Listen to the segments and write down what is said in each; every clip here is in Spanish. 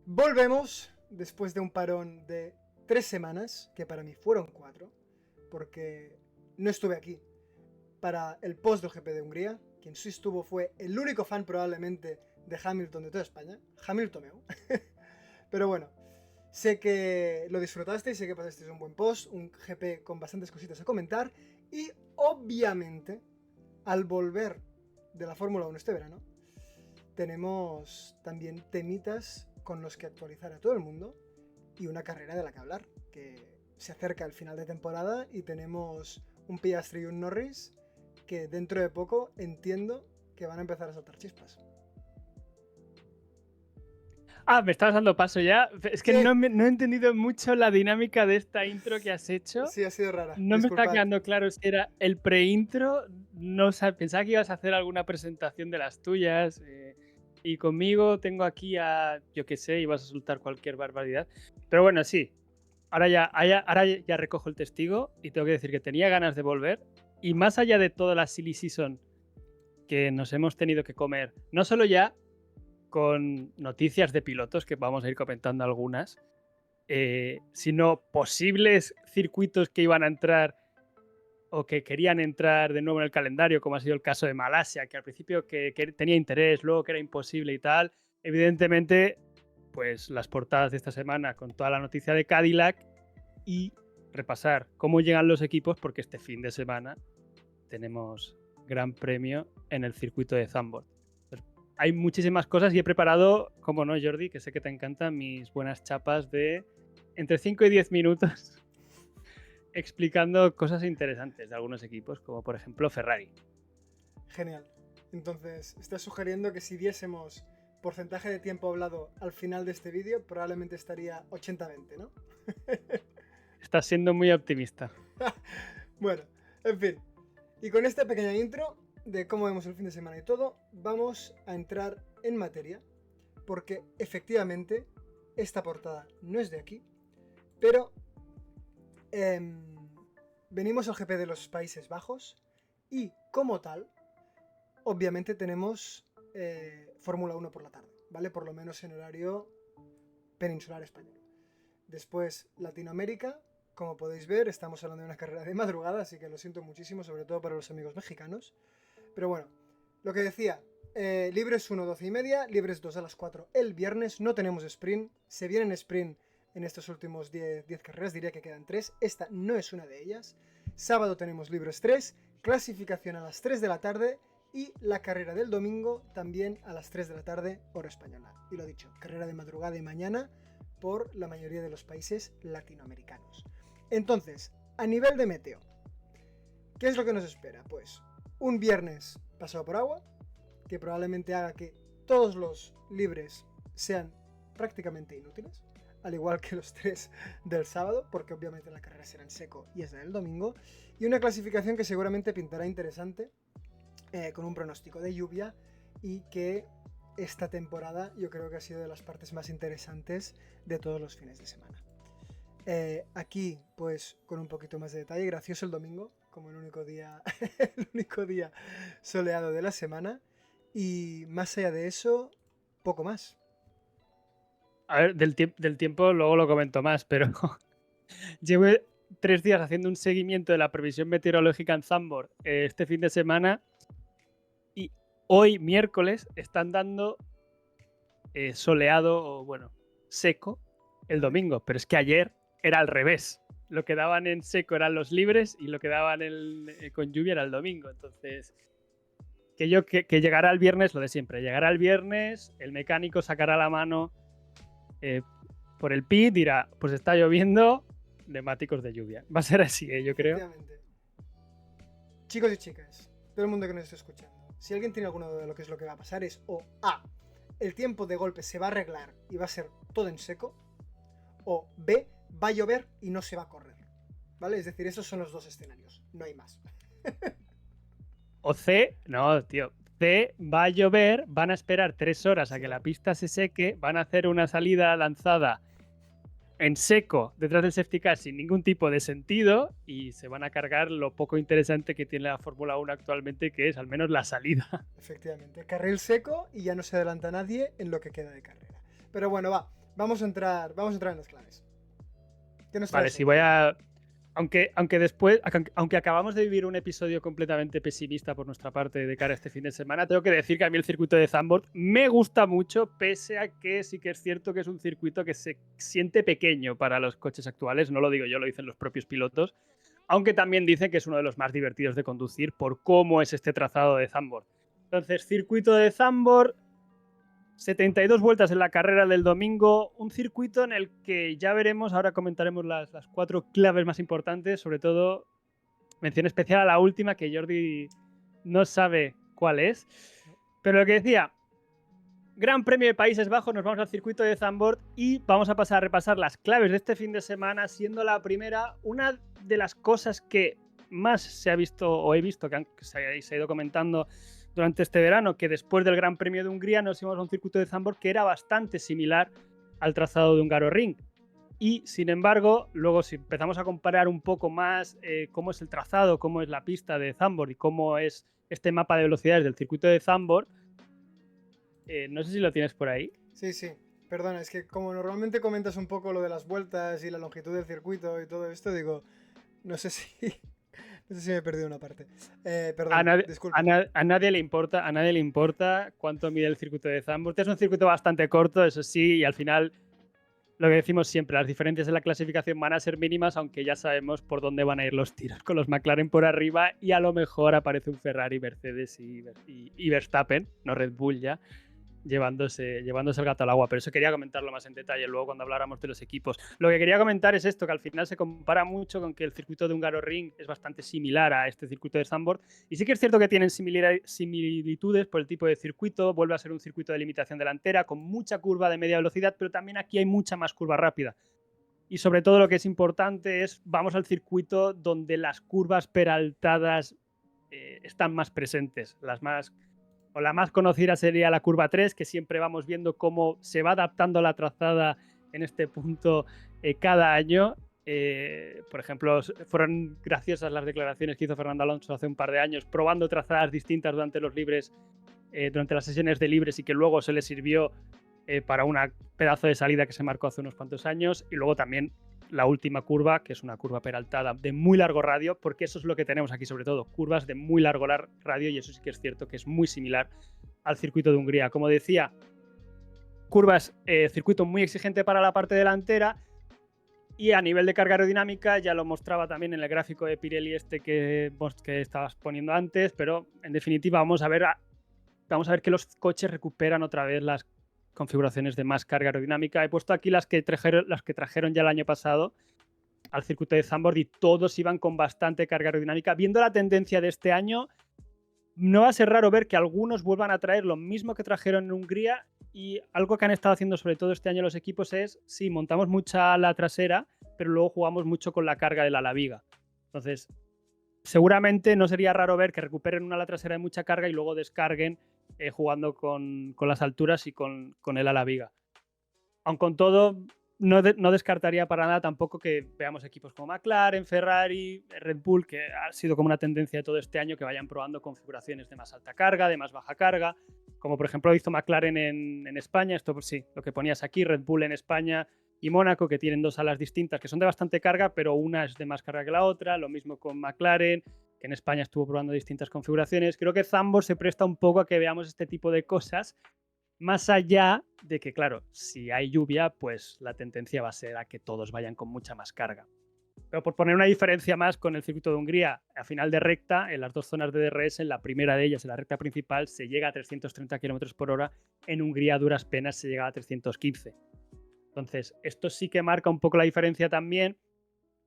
Volvemos después de un parón de 3 semanas, que para mí fueron 4, porque no estuve aquí para el post del GP de Hungría. Quien sí estuvo fue el único fan probablemente de Hamilton de toda España, Hamiltoneu. Pero bueno, sé que lo disfrutasteis, sé que pasasteis un buen post, un GP con bastantes cositas a comentar y obviamente al volver de la Fórmula 1 este verano tenemos también temitas con los que actualizar a todo el mundo y una carrera de la que hablar, que se acerca el final de temporada y tenemos un Piastri y un Norris que dentro de poco entiendo que van a empezar a saltar chispas. Me estabas dando paso ya. Es que Sí, no he entendido mucho la dinámica de esta intro que has hecho. sí, ha sido rara, No me está disculpad. quedando claro si era el pre-intro. No pensaba que ibas a hacer alguna presentación de las tuyas. Y conmigo tengo aquí a, yo qué sé, ibas a soltar cualquier barbaridad. Pero bueno, sí. Ahora ya recojo el testigo y tengo que decir que tenía ganas de volver. Y más allá de toda la silly season que nos hemos tenido que comer, no solo ya con noticias de pilotos, que vamos a ir comentando algunas, sino posibles circuitos que iban a entrar o que querían entrar de nuevo en el calendario, como ha sido el caso de Malasia, que al principio que tenía interés, luego que era imposible y tal. Evidentemente, pues las portadas de esta semana con toda la noticia de Cadillac y repasar cómo llegan los equipos, porque este fin de semana tenemos Gran Premio en el circuito de Zandvoort. Hay muchísimas cosas y he preparado, como no, Jordi, que sé que te encantan mis buenas chapas de entre 5 y 10 minutos explicando cosas interesantes de algunos equipos, como por ejemplo Ferrari. Genial. Entonces, estás sugiriendo que si diésemos porcentaje de tiempo hablado al final de este vídeo, probablemente estaría 80-20, ¿no? Estás siendo muy optimista. Bueno, en fin. Y con esta pequeña intro de cómo vemos el fin de semana y todo, vamos a entrar en materia, porque efectivamente esta portada no es de aquí, pero venimos al GP de los Países Bajos y como tal, obviamente tenemos Fórmula 1 por la tarde, ¿vale? Por lo menos en horario peninsular español. Después Latinoamérica, como podéis ver, estamos hablando de una carrera de madrugada, así que lo siento muchísimo, sobre todo para los amigos mexicanos. Pero bueno, lo que decía, libres 1, 12 y media, libres 2 a las 4 el viernes, no tenemos sprint, se vienen sprint en estos últimos 10 carreras, diría que quedan 3, esta no es una de ellas. Sábado tenemos libres 3, clasificación a las 3 de la tarde y la carrera del domingo también a las 3 de la tarde, hora española. Y lo dicho, carrera de madrugada y mañana por la mayoría de los países latinoamericanos. Entonces, a nivel de meteo, ¿qué es lo que nos espera? Pues un viernes pasado por agua, que probablemente haga que todos los libres sean prácticamente inútiles, al igual que los 3 del sábado, porque obviamente la carrera será en seco y es la del domingo, y una clasificación que seguramente pintará interesante, con un pronóstico de lluvia, y que esta temporada yo creo que ha sido de las partes más interesantes de todos los fines de semana. Aquí, pues, con un poquito más de detalle, gracioso el domingo, como el único día soleado de la semana. Y más allá de eso, poco más. A ver, del tiempo luego lo comento más, pero llevo 3 días haciendo un seguimiento de la previsión meteorológica en Zandvoort este fin de semana y hoy, miércoles, están dando soleado o, bueno, seco el domingo, pero es que ayer era al revés. Lo que daban en seco eran los libres y lo que daban con lluvia era el domingo. Entonces, que llegará el viernes, lo de siempre. Llegará el viernes, el mecánico sacará la mano por el pit, dirá, pues está lloviendo, neumáticos de lluvia. Va a ser así, yo creo. Efectivamente. Chicos y chicas, todo el mundo que nos esté escuchando, si alguien tiene alguna duda de lo que es lo que va a pasar, es o A, el tiempo de golpe se va a arreglar y va a ser todo en seco, o B, va a llover y no se va a correr. ¿Vale? Es decir, esos son los dos escenarios, no hay más. O C, no, tío. C, va a llover, van a esperar 3 horas a que la pista se seque, van a hacer una salida lanzada en seco detrás del safety car sin ningún tipo de sentido y se van a cargar lo poco interesante que tiene la Fórmula 1 actualmente, que es al menos la salida. Efectivamente, carril seco y ya no se adelanta nadie en lo que queda de carrera. Pero bueno, va, vamos a entrar en las claves. ¿Qué nos Vale, traes si hoy? voy a... Aunque acabamos de vivir un episodio completamente pesimista por nuestra parte de cara a este fin de semana, tengo que decir que a mí el circuito de Zandvoort me gusta mucho, pese a que sí que es cierto que es un circuito que se siente pequeño para los coches actuales. No lo digo yo, lo dicen los propios pilotos. Aunque también dicen que es uno de los más divertidos de conducir por cómo es este trazado de Zandvoort. Entonces, circuito de Zandvoort, 72 vueltas en la carrera del domingo, un circuito en el que ya veremos, ahora comentaremos las 4 claves más importantes, sobre todo mención especial a la última, que Jordi no sabe cuál es. Pero lo que decía, Gran Premio de Países Bajos, nos vamos al circuito de Zandvoort y vamos a pasar a repasar las claves de este fin de semana, siendo la primera una de las cosas que más se ha visto o he visto que se ha ido comentando durante este verano, que después del Gran Premio de Hungría nos íbamos a un circuito de Zandvoort que era bastante similar al trazado de Hungaroring. Y sin embargo, luego si empezamos a comparar un poco más cómo es el trazado, cómo es la pista de Zandvoort y cómo es este mapa de velocidades del circuito de Zandvoort, no sé si lo tienes por ahí. Sí, sí. Perdona, es que como normalmente comentas un poco lo de las vueltas y la longitud del circuito y todo esto, digo, no sé si, no sé si me he perdido una parte. A Perdón, nadie, disculpa. a nadie le importa cuánto mide el circuito de Zandvoort. Es un circuito bastante corto, eso sí, y al final lo que decimos siempre, las diferencias en la clasificación van a ser mínimas, aunque ya sabemos por dónde van a ir los tiros con los McLaren por arriba y a lo mejor aparece un Ferrari, Mercedes y Verstappen, no Red Bull ya, llevándose el gato al agua. Pero eso quería comentarlo más en detalle luego cuando habláramos de los equipos. Lo que quería comentar es esto, que al final se compara mucho con que el circuito de Hungaroring es bastante similar a este circuito de Zandvoort. Y sí que es cierto que tienen similitudes por el tipo de circuito. Vuelve a ser un circuito de limitación delantera con mucha curva de media velocidad, pero también aquí hay mucha más curva rápida. Y sobre todo lo que es importante es, vamos al circuito donde las curvas peraltadas están más presentes, la más conocida sería la curva 3, que siempre vamos viendo cómo se va adaptando la trazada en este punto cada año. Por ejemplo, fueron graciosas las declaraciones que hizo Fernando Alonso hace un par de años, probando trazadas distintas durante los libres, durante las sesiones de libres, y que luego se le sirvió para un pedazo de salida que se marcó hace unos cuantos años. Y luego también la última curva, que es una curva peraltada de muy largo radio, porque eso es lo que tenemos aquí sobre todo, curvas de muy largo radio, y eso sí que es cierto que es muy similar al circuito de Hungría. Como decía, curvas, circuito muy exigente para la parte delantera, y a nivel de carga aerodinámica ya lo mostraba también en el gráfico de Pirelli que estabas poniendo antes, pero en definitiva vamos a ver que los coches recuperan otra vez las configuraciones de más carga aerodinámica. He puesto aquí las que trajeron ya el año pasado al circuito de Zandvoort y todos iban con bastante carga aerodinámica. Viendo la tendencia de este año, no va a ser raro ver que algunos vuelvan a traer lo mismo que trajeron en Hungría, y algo que han estado haciendo sobre todo este año los equipos es, sí, montamos mucha ala trasera, pero luego jugamos mucho con la carga del ala viga. Entonces, seguramente no sería raro ver que recuperen una ala trasera de mucha carga y luego descarguen jugando con las alturas y con el ala viga. Aun con todo, no descartaría para nada tampoco que veamos equipos como McLaren, Ferrari, Red Bull, que ha sido como una tendencia de todo este año, que vayan probando configuraciones de más alta carga, de más baja carga, como por ejemplo hizo McLaren en España. Esto pues sí, lo que ponías aquí, Red Bull en España y Mónaco, que tienen dos alas distintas que son de bastante carga, pero una es de más carga que la otra. Lo mismo con McLaren, que en España estuvo probando distintas configuraciones. Creo que Zandvoort se presta un poco a que veamos este tipo de cosas, más allá de que, claro, si hay lluvia, pues la tendencia va a ser a que todos vayan con mucha más carga. Pero por poner una diferencia más con el circuito de Hungría, a final de recta, en las dos zonas de DRS, en la primera de ellas, en la recta principal, se llega a 330 km por hora. En Hungría, a duras penas, se llega a 315. Entonces, esto sí que marca un poco la diferencia también,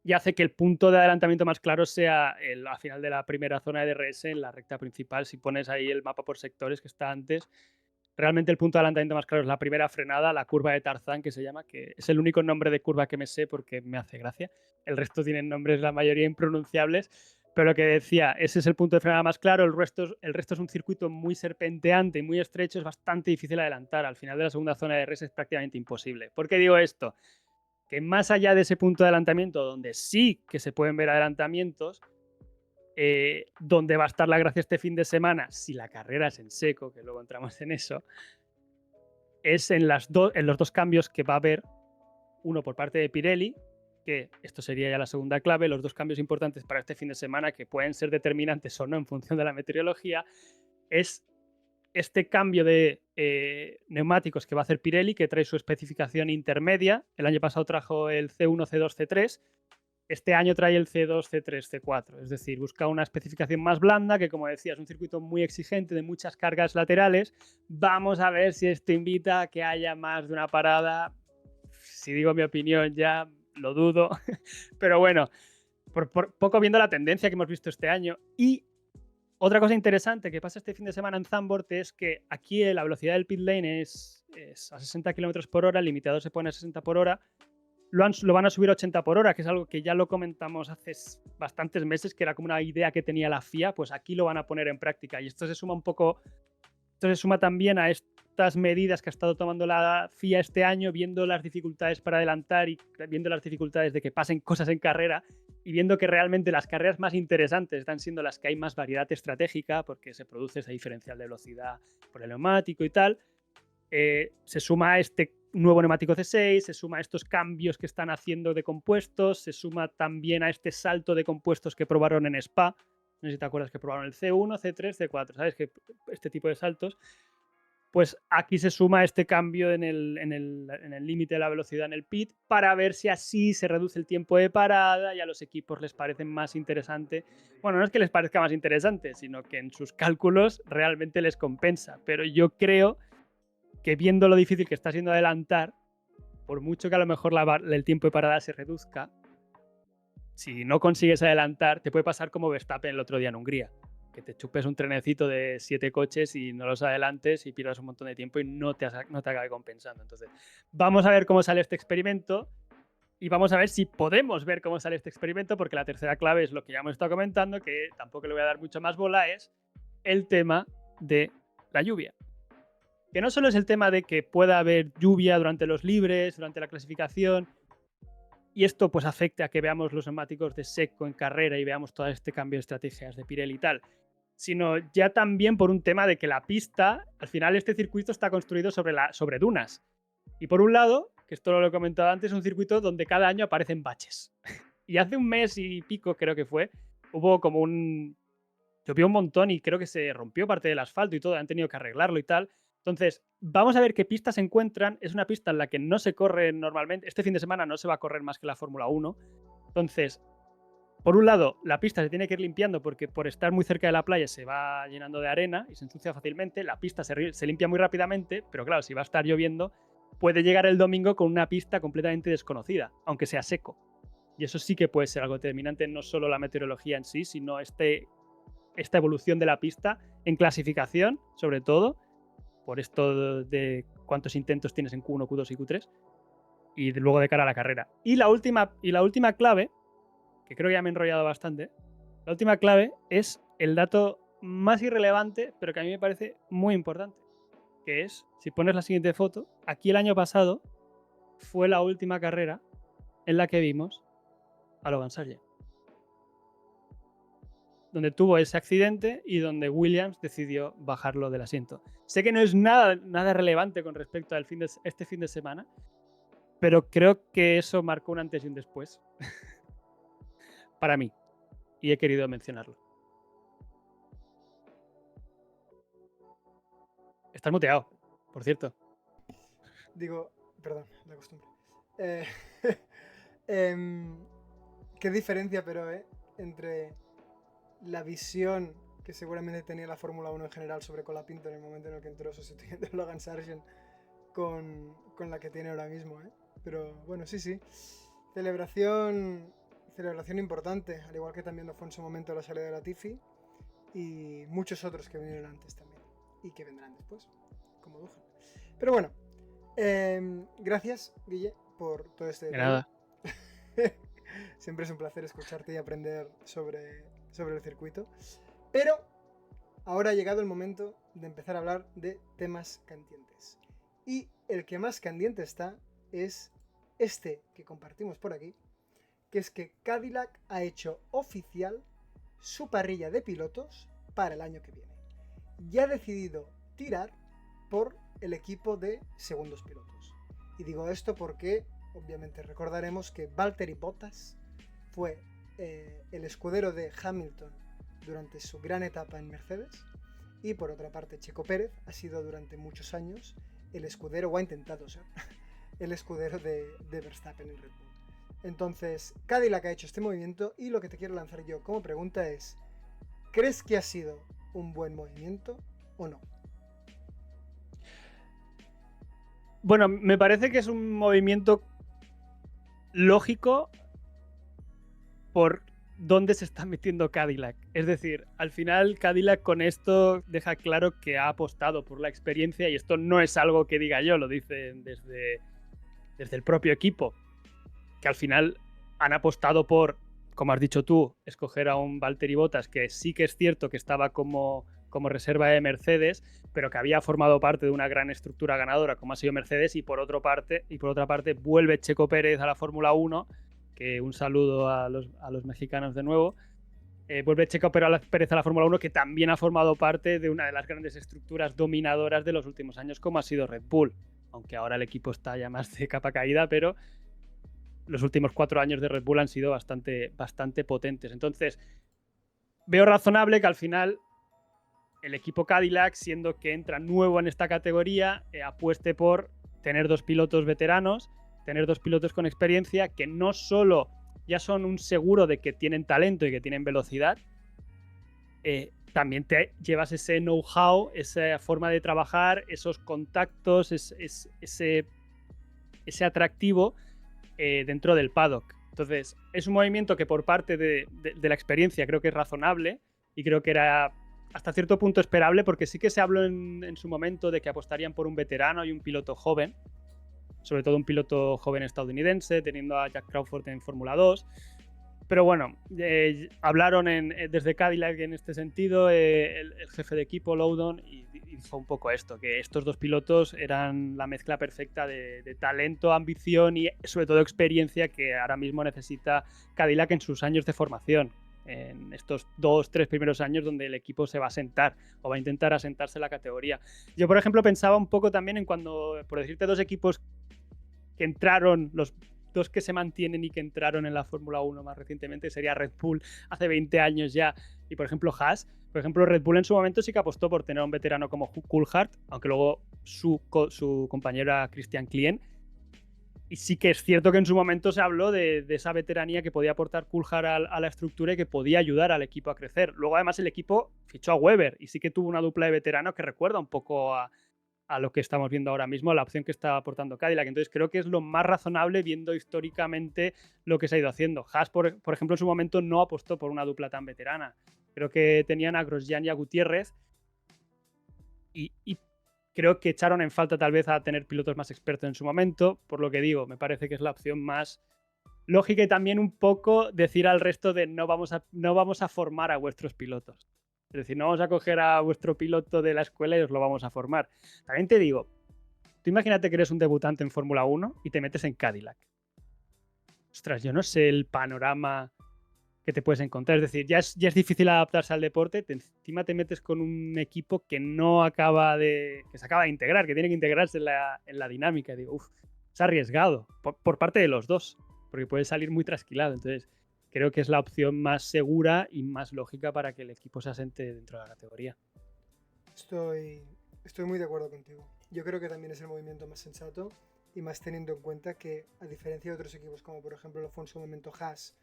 y hace que el punto de adelantamiento más claro sea a final de la primera zona de DRS, en la recta principal. Si pones ahí el mapa por sectores que está antes, realmente el punto de adelantamiento más claro es la primera frenada, la curva de Tarzán, que se llama, que es el único nombre de curva que me sé porque me hace gracia. El resto tienen nombres, la mayoría impronunciables. Pero lo que decía, ese es el punto de frenada más claro. El resto es un circuito muy serpenteante y muy estrecho, es bastante difícil adelantar. Al final de la segunda zona de DRS es prácticamente imposible. ¿Por qué digo esto? Que más allá de ese punto de adelantamiento, donde sí que se pueden ver adelantamientos, donde va a estar la gracia este fin de semana, si la carrera es en seco, que luego entramos en eso, es en los dos cambios que va a haber, uno por parte de Pirelli, que esto sería ya la segunda clave, los dos cambios importantes para este fin de semana, que pueden ser determinantes o no en función de la meteorología, es este cambio de neumáticos que va a hacer Pirelli, que trae su especificación intermedia. El año pasado trajo el C1, C2, C3. Este año trae el C2, C3, C4. Es decir, busca una especificación más blanda, que como decía, es un circuito muy exigente de muchas cargas laterales. Vamos a ver si esto invita a que haya más de una parada. Si digo mi opinión ya, lo dudo. Pero bueno, por poco viendo la tendencia que hemos visto este año. Y otra cosa interesante que pasa este fin de semana en Zandvoort es que aquí la velocidad del pit lane es a 60 km por hora, el limitador se pone a 60 por hora, lo van a subir a 80 por hora, que es algo que ya lo comentamos hace bastantes meses, que era como una idea que tenía la FIA, pues aquí lo van a poner en práctica. Y esto se suma un poco, esto se suma también a estas medidas que ha estado tomando la FIA este año, viendo las dificultades para adelantar y viendo las dificultades de que pasen cosas en carrera, y viendo que realmente las carreras más interesantes están siendo las que hay más variedad estratégica, porque se produce ese diferencial de velocidad por el neumático y tal. Se suma a este nuevo neumático C6, se suma a estos cambios que están haciendo de compuestos, se suma también a este salto de compuestos que probaron en Spa. No sé si te acuerdas que probaron el C1, C3, C4, ¿sabes? Que este tipo de saltos. Pues aquí se suma este cambio en el límite de la velocidad en el pit para ver si así se reduce el tiempo de parada y a los equipos les parece más interesante. Bueno, no es que les parezca más interesante, sino que en sus cálculos realmente les compensa. Pero yo creo que viendo lo difícil que está siendo adelantar, por mucho que a lo mejor el tiempo de parada se reduzca, si no consigues adelantar, te puede pasar como Verstappen el otro día en Hungría, que te chupes un trenecito de 7 coches y no los adelantes y pierdas un montón de tiempo y no te acabe compensando. Entonces, vamos a ver cómo sale este experimento y vamos a ver si podemos ver cómo sale este experimento, porque la tercera clave es lo que ya hemos estado comentando, que tampoco le voy a dar mucho más bola, es el tema de la lluvia. Que no solo es el tema de que pueda haber lluvia durante los libres, durante la clasificación, y esto pues afecte a que veamos los neumáticos de seco en carrera y veamos todo este cambio de estrategias de Pirelli y tal, sino ya también por un tema de que la pista, al final este circuito está construido sobre dunas. Y por un lado, que esto lo he comentado antes, es un circuito donde cada año aparecen baches. Y hace un mes y pico, creo que fue, hubo como llovió un montón y creo que se rompió parte del asfalto y todo, han tenido que arreglarlo y tal. Entonces, vamos a ver qué pistas se encuentran. Es una pista en la que no se corre normalmente. Este fin de semana no se va a correr más que la Fórmula 1. Entonces, por un lado, la pista se tiene que ir limpiando porque por estar muy cerca de la playa se va llenando de arena y se ensucia fácilmente. La pista se limpia muy rápidamente, pero claro, si va a estar lloviendo, puede llegar el domingo con una pista completamente desconocida, aunque sea seco. Y eso sí que puede ser algo determinante, no solo la meteorología en sí, sino esta evolución de la pista en clasificación, sobre todo, por esto de cuántos intentos tienes en Q1, Q2 y Q3, y luego de cara a la carrera. Y la última clave, que creo que ya me he enrollado bastante, la última clave es el dato más irrelevante, pero que a mí me parece muy importante, que es, si pones la siguiente foto, aquí el año pasado fue la última carrera en la que vimos a Logan Sargent, donde tuvo ese accidente y donde Williams decidió bajarlo del asiento. Sé que no es nada relevante con respecto al este fin de semana, pero creo que eso marcó un antes y un después para mí, y he querido mencionarlo. Estás muteado, por cierto. Digo, perdón, la costumbre. Eh, qué diferencia, pero, entre la visión que seguramente tenía la Fórmula 1 en general sobre Colapinto en el momento en el que entró sustituyendo a Logan Sargent con la que tiene ahora mismo, ¿eh? Pero bueno, sí. Celebración importante, al igual que también lo fue en su momento la salida de Latifi y muchos otros que vinieron antes también y que vendrán después, como Duhan. Pero bueno, gracias, Guille, por todo este De detalle. nada. Siempre es un placer escucharte y aprender sobre el circuito. Pero ahora ha llegado el momento de empezar a hablar de temas candentes. Y el que más candente está es este que compartimos por aquí, que es que Cadillac ha hecho oficial su parrilla de pilotos para el año que viene. Ya ha decidido tirar por el equipo de segundos pilotos. Y digo esto porque obviamente recordaremos que Valtteri Bottas fue el escudero de Hamilton durante su gran etapa en Mercedes, y por otra parte Checo Pérez ha sido durante muchos años el escudero, o ha intentado ser, el escudero de Verstappen en Red Bull. Entonces, Cadillac ha hecho este movimiento y lo que te quiero lanzar yo como pregunta es, ¿crees que ha sido un buen movimiento o no? Bueno, me parece que es un movimiento lógico por dónde se está metiendo Cadillac. Es decir, al final Cadillac con esto deja claro que ha apostado por la experiencia, y esto no es algo que diga yo, lo dicen desde el propio equipo, que al final han apostado por, como has dicho tú, escoger a un Valtteri Bottas que sí que es cierto que estaba como reserva de Mercedes, pero que había formado parte de una gran estructura ganadora como ha sido Mercedes, y por otra parte vuelve Checo Pérez a la Fórmula 1, que un saludo a los mexicanos de nuevo. Vuelve Checo Pérez a la Fórmula 1, que también ha formado parte de una de las grandes estructuras dominadoras de los últimos años, como ha sido Red Bull. Aunque ahora el equipo está ya más de capa caída, pero los últimos 4 años de Red Bull han sido bastante potentes. Entonces, veo razonable que al final el equipo Cadillac, siendo que entra nuevo en esta categoría, apueste por tener 2 pilotos veteranos, tener 2 pilotos con experiencia, que no solo ya son un seguro de que tienen talento y que tienen velocidad, también te llevas ese know-how, esa forma de trabajar, esos contactos, ese atractivo dentro del paddock. Entonces, es un movimiento que por parte de la experiencia creo que es razonable, y creo que era hasta cierto punto esperable, porque sí que se habló en su momento de que apostarían por un veterano y un piloto joven, sobre todo un piloto joven estadounidense, teniendo a Jack Crawford en Fórmula 2. Pero bueno, hablaron desde Cadillac en este sentido, el jefe de equipo, Loudon, y dijo un poco esto, que estos 2 pilotos eran la mezcla perfecta de talento, ambición y sobre todo experiencia que ahora mismo necesita Cadillac en sus años de formación, en estos 2-3 primeros años donde el equipo se va a sentar o va a intentar asentarse en la categoría. Yo, por ejemplo, pensaba un poco también en cuando, por decirte, 2 equipos que entraron, los 2 que se mantienen y que entraron en la Fórmula 1 más recientemente, sería Red Bull hace 20 años ya, y por ejemplo Haas. Por ejemplo, Red Bull en su momento sí que apostó por tener a un veterano como Coulthard, aunque luego su compañero era Christian Klien. Y sí que es cierto que en su momento se habló de esa veteranía que podía aportar Coulthard a la estructura y que podía ayudar al equipo a crecer. Luego, además, el equipo fichó a Webber y sí que tuvo una dupla de veteranos que recuerda un poco a lo que estamos viendo ahora mismo, la opción que está aportando Cadillac. Entonces creo que es lo más razonable viendo históricamente lo que se ha ido haciendo. Haas, por ejemplo, en su momento no apostó por una dupla tan veterana. Creo que tenían a Grosjean y a Gutiérrez, y creo que echaron en falta tal vez a tener pilotos más expertos en su momento. Por lo que digo, me parece que es la opción más lógica, y también un poco decir al resto de no vamos a formar a vuestros pilotos. Es decir, no vamos a coger a vuestro piloto de la escuela y os lo vamos a formar. También te digo, tú imagínate que eres un debutante en Fórmula 1 y te metes en Cadillac. Ostras, yo no sé el panorama que te puedes encontrar. Es decir, ya es difícil adaptarse al deporte, encima te metes con un equipo que se acaba de integrar, que tiene que integrarse en la dinámica. Digo, es arriesgado por parte de los dos, porque puede salir muy trasquilado. Entonces, creo que es la opción más segura y más lógica para que el equipo se asente dentro de la categoría. Estoy muy de acuerdo contigo. Yo creo que también es el movimiento más sensato, y más teniendo en cuenta que, a diferencia de otros equipos como por ejemplo lo fue en su momento Haas,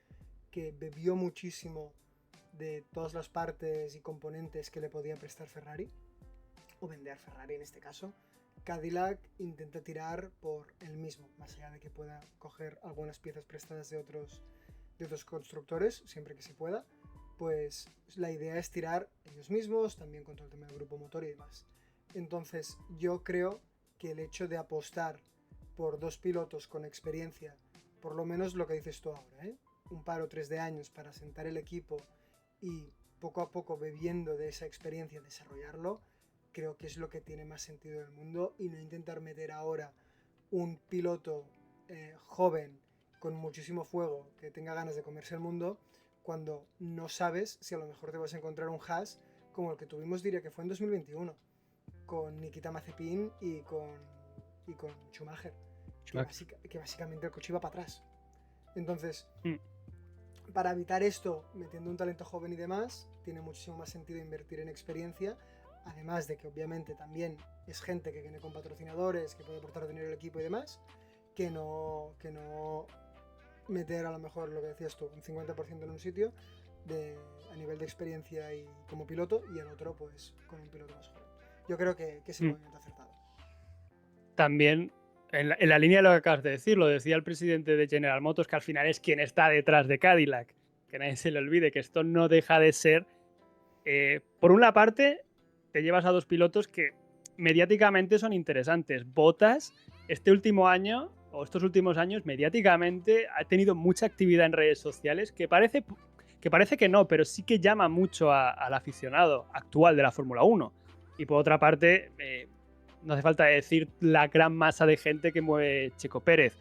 que bebió muchísimo de todas las partes y componentes que le podía prestar Ferrari, o vender Ferrari en este caso, Cadillac intenta tirar por el mismo, más allá de que pueda coger algunas piezas prestadas de otros constructores, siempre que se pueda. Pues la idea es tirar ellos mismos, también con todo el tema del grupo motor y demás. Entonces yo creo que el hecho de apostar por 2 pilotos con experiencia, por lo menos lo que dices tú ahora, un par o 3 de años para sentar el equipo y poco a poco, bebiendo de esa experiencia, desarrollarlo, creo que es lo que tiene más sentido del mundo, y no intentar meter ahora un piloto joven con muchísimo fuego que tenga ganas de comerse el mundo, cuando no sabes si a lo mejor te vas a encontrar un Haas como el que tuvimos, diría que fue en 2021, con Nikita Mazepin y con Schumacher, que básicamente el coche iba para atrás. Entonces, para evitar esto, metiendo un talento joven y demás, tiene muchísimo más sentido invertir en experiencia, además de que obviamente también es gente que viene con patrocinadores, que puede aportar dinero al equipo y demás, que no meter a lo mejor lo que decías tú, un 50% en un sitio a nivel de experiencia y como piloto, y en otro pues con un piloto más joven. Yo creo que es el movimiento acertado. También, en la línea de lo que acabas de decir, lo decía el presidente de General Motors, que al final es quien está detrás de Cadillac. Que nadie se le olvide que esto no deja de ser... por una parte, te llevas a dos pilotos que mediáticamente son interesantes. Bottas, este último año, o estos últimos años, mediáticamente ha tenido mucha actividad en redes sociales que parece que no, pero sí que llama mucho al aficionado actual de la Fórmula 1. Y por otra parte, no hace falta decir la gran masa de gente que mueve Checo Pérez.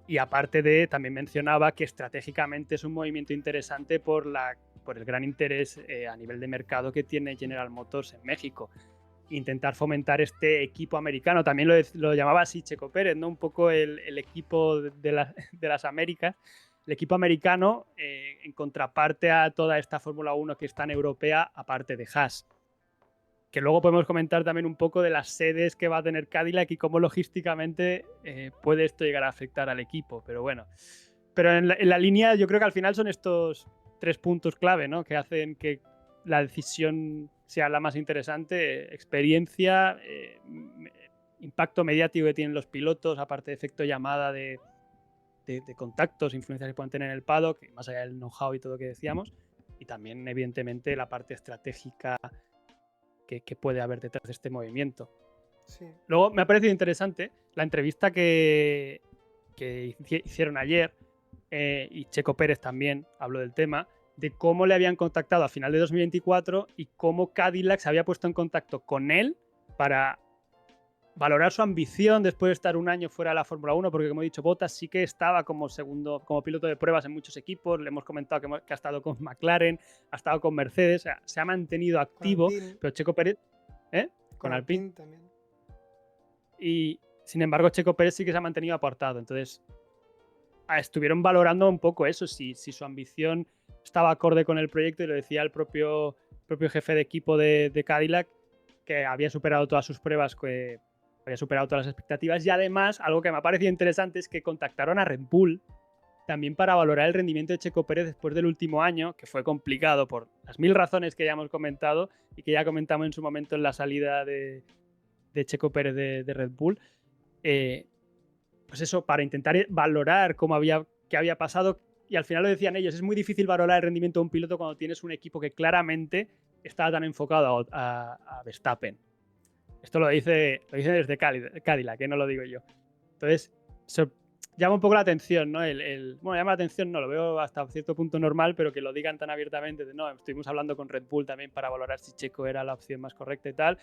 Y aparte de, también mencionaba que estratégicamente es un movimiento interesante por el gran interés a nivel de mercado que tiene General Motors en México. Intentar fomentar este equipo americano, también lo llamaba así Checo Pérez, ¿no? Un poco el equipo de las Américas, el equipo americano en contraparte a toda esta Fórmula 1 que es tan europea, aparte de Haas. Que luego podemos comentar también un poco de las sedes que va a tener Cadillac y cómo logísticamente puede esto llegar a afectar al equipo. Pero bueno, pero en la línea yo creo que al final son estos 3 puntos clave, ¿no? Que hacen que la decisión sea la más interesante: experiencia, impacto mediático que tienen los pilotos, aparte de efecto llamada de contactos, influencias que pueden tener en el paddock, más allá del know-how y todo lo que decíamos, y también evidentemente la parte estratégica que puede haber detrás de este movimiento. Sí. Luego me ha parecido interesante la entrevista que hicieron ayer, y Checo Pérez también habló del tema, de cómo le habían contactado a final de 2024 y cómo Cadillac se había puesto en contacto con él para valorar su ambición después de estar un año fuera de la Fórmula 1, porque como he dicho, Bottas sí que estaba como piloto de pruebas en muchos equipos. Le hemos comentado que ha estado con McLaren, ha estado con Mercedes, o sea, se ha mantenido activo, pero Checo Pérez, con Alpine también. Y sin embargo Checo Pérez sí que se ha mantenido apartado. Entonces estuvieron valorando un poco eso, si su ambición estaba acorde con el proyecto, y lo decía el propio jefe de equipo de Cadillac, que había superado todas sus pruebas, que había superado todas las expectativas. Y además, algo que me ha parecido interesante es que contactaron a Red Bull también para valorar el rendimiento de Checo Pérez después del último año, que fue complicado por las 1000 razones que ya hemos comentado y que ya comentamos en su momento en la salida de Checo Pérez de Red Bull. Pues eso, para intentar valorar qué había pasado. Y al final lo decían ellos, es muy difícil valorar el rendimiento de un piloto cuando tienes un equipo que claramente estaba tan enfocado a Verstappen. Esto lo dice desde Cadillac, que no lo digo yo. Entonces, llama un poco la atención, ¿no? Bueno, llama la atención, no, lo veo hasta cierto punto normal, pero que lo digan tan abiertamente. No, estuvimos hablando con Red Bull también para valorar si Checo era la opción más correcta y tal.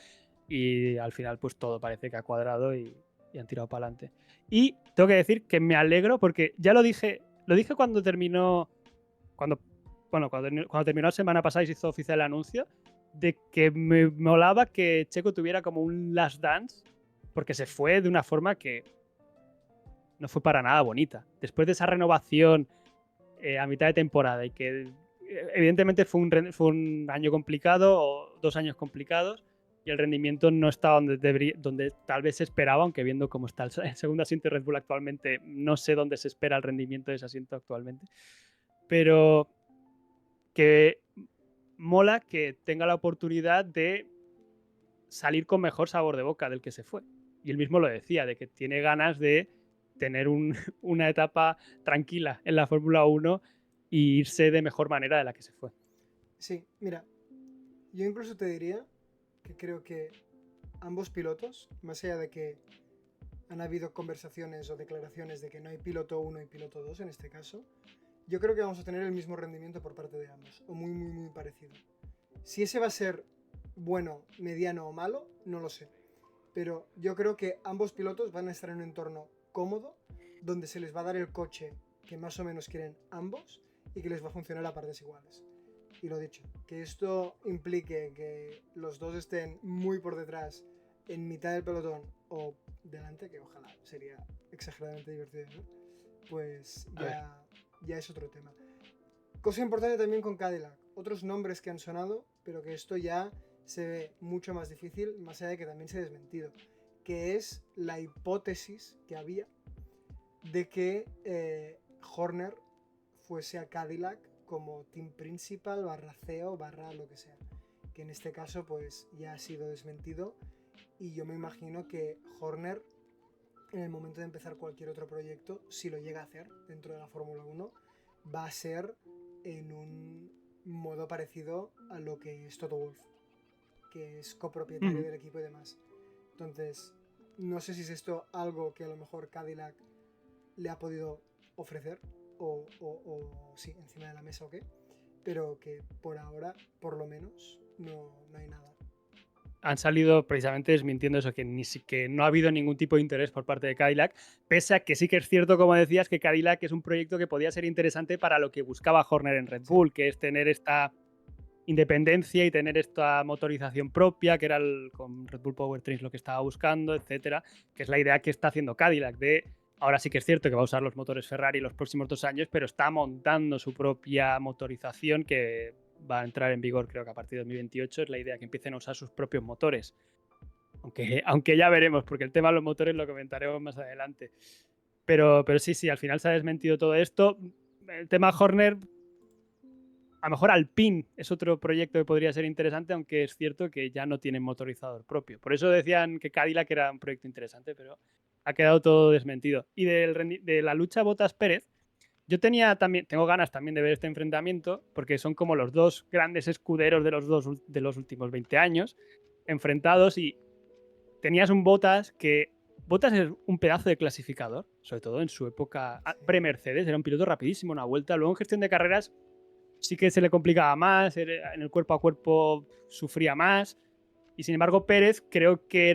Y al final, pues todo parece que ha cuadrado y han tirado para adelante. Y tengo que decir que me alegro porque ya lo dije cuando terminó, cuando terminó la semana pasada y se hizo oficial el anuncio, de que me molaba que Checo tuviera como un last dance, porque se fue de una forma que no fue para nada bonita. Después de esa renovación a mitad de temporada, y que evidentemente fue un año complicado, o 2 años complicados, y el rendimiento no está donde tal vez se esperaba, aunque viendo cómo está el segundo asiento de Red Bull actualmente, no sé dónde se espera el rendimiento de ese asiento actualmente. Pero que mola que tenga la oportunidad de salir con mejor sabor de boca del que se fue. Y él mismo lo decía, de que tiene ganas de tener una etapa tranquila en la Fórmula 1 y irse de mejor manera de la que se fue. Sí, mira, yo incluso te diría que creo que ambos pilotos, más allá de que han habido conversaciones o declaraciones de que no hay piloto 1 y piloto 2 en este caso, yo creo que vamos a tener el mismo rendimiento por parte de ambos, o muy, muy, muy parecido. Si ese va a ser bueno, mediano o malo, no lo sé. Pero yo creo que ambos pilotos van a estar en un entorno cómodo, donde se les va a dar el coche que más o menos quieren ambos y que les va a funcionar a partes iguales. Y lo dicho, que esto implique que los dos estén muy por detrás en mitad del pelotón o delante, que ojalá sería exageradamente divertido, ¿no? Pues ya es otro tema. Cosa importante también con Cadillac, otros nombres que han sonado, pero que esto ya se ve mucho más difícil, más allá de que también se ha desmentido, que es la hipótesis que había de que Horner fuese a Cadillac como team principal, barra CEO, barra lo que sea, que en este caso pues ya ha sido desmentido, y yo me imagino que Horner, en el momento de empezar cualquier otro proyecto, si lo llega a hacer dentro de la Fórmula 1, va a ser en un modo parecido a lo que es Toto Wolff, que es copropietario del equipo y demás. Entonces, no sé si es esto algo que a lo mejor Cadillac le ha podido ofrecer o sí, encima de la mesa o qué, pero que por ahora, por lo menos, no hay nada. Han salido precisamente desmintiendo eso, que no ha habido ningún tipo de interés por parte de Cadillac, pese a que sí que es cierto, como decías, que Cadillac es un proyecto que podía ser interesante para lo que buscaba Horner en Red Bull, que es tener esta independencia y tener esta motorización propia, que era con Red Bull Powertrains lo que estaba buscando, etcétera, que es la idea que está haciendo Cadillac de... Ahora sí que es cierto que va a usar los motores Ferrari los próximos 2 años, pero está montando su propia motorización que va a entrar en vigor, creo que a partir de 2028 es la idea, que empiecen a usar sus propios motores. Aunque ya veremos, porque el tema de los motores lo comentaremos más adelante. Pero sí, al final se ha desmentido todo esto. El tema Horner, a lo mejor Alpine es otro proyecto que podría ser interesante, aunque es cierto que ya no tienen motorizador propio. Por eso decían que Cadillac era un proyecto interesante, pero ha quedado todo desmentido. Y de la lucha Bottas-Pérez, yo tengo ganas también de ver este enfrentamiento, porque son como los dos grandes escuderos de los últimos 20 años enfrentados, y tenías un Bottas que... Bottas es un pedazo de clasificador, sobre todo en su época pre-Mercedes, era un piloto rapidísimo, una vuelta. Luego en gestión de carreras sí que se le complicaba más, en el cuerpo a cuerpo sufría más, y sin embargo Pérez creo que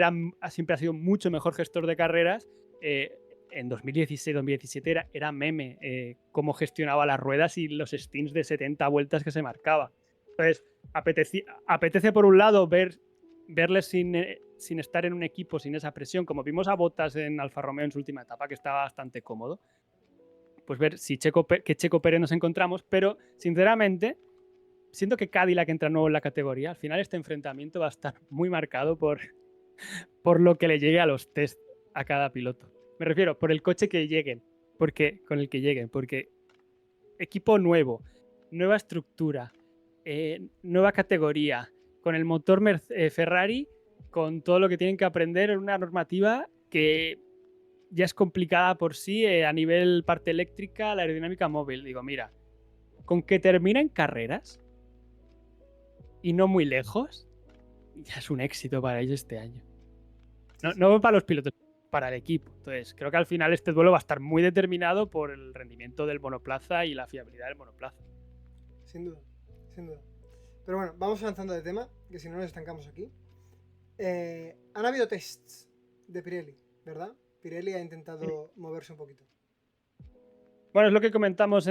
siempre ha sido mucho mejor gestor de carreras. En 2016-2017 era meme cómo gestionaba las ruedas y los stints de 70 vueltas que se marcaba. Entonces, apetece por un lado verles sin estar en un equipo, sin esa presión, como vimos a Bottas en Alfa Romeo en su última etapa, que estaba bastante cómodo. Pues ver si Checo Pérez nos encontramos, pero sinceramente siento que Cadillac entra nuevo en la categoría. Al final este enfrentamiento va a estar muy marcado por lo que le llegue a los test a cada piloto. Me refiero por el coche que lleguen, con el que lleguen, porque equipo nuevo, nueva estructura, nueva categoría, con el motor Ferrari, con todo lo que tienen que aprender en una normativa que ya es complicada por sí a nivel parte eléctrica, la aerodinámica móvil. Digo, mira, con que terminen carreras y no muy lejos, ya es un éxito para ellos este año. No para los pilotos, para el equipo. Entonces, creo que al final este duelo va a estar muy determinado por el rendimiento del monoplaza y la fiabilidad del monoplaza. Sin duda, sin duda. Pero bueno, vamos avanzando de tema, que si no nos estancamos aquí. Han habido tests de Pirelli, ¿verdad? Pirelli ha intentado moverse un poquito. Bueno, es lo que comentamos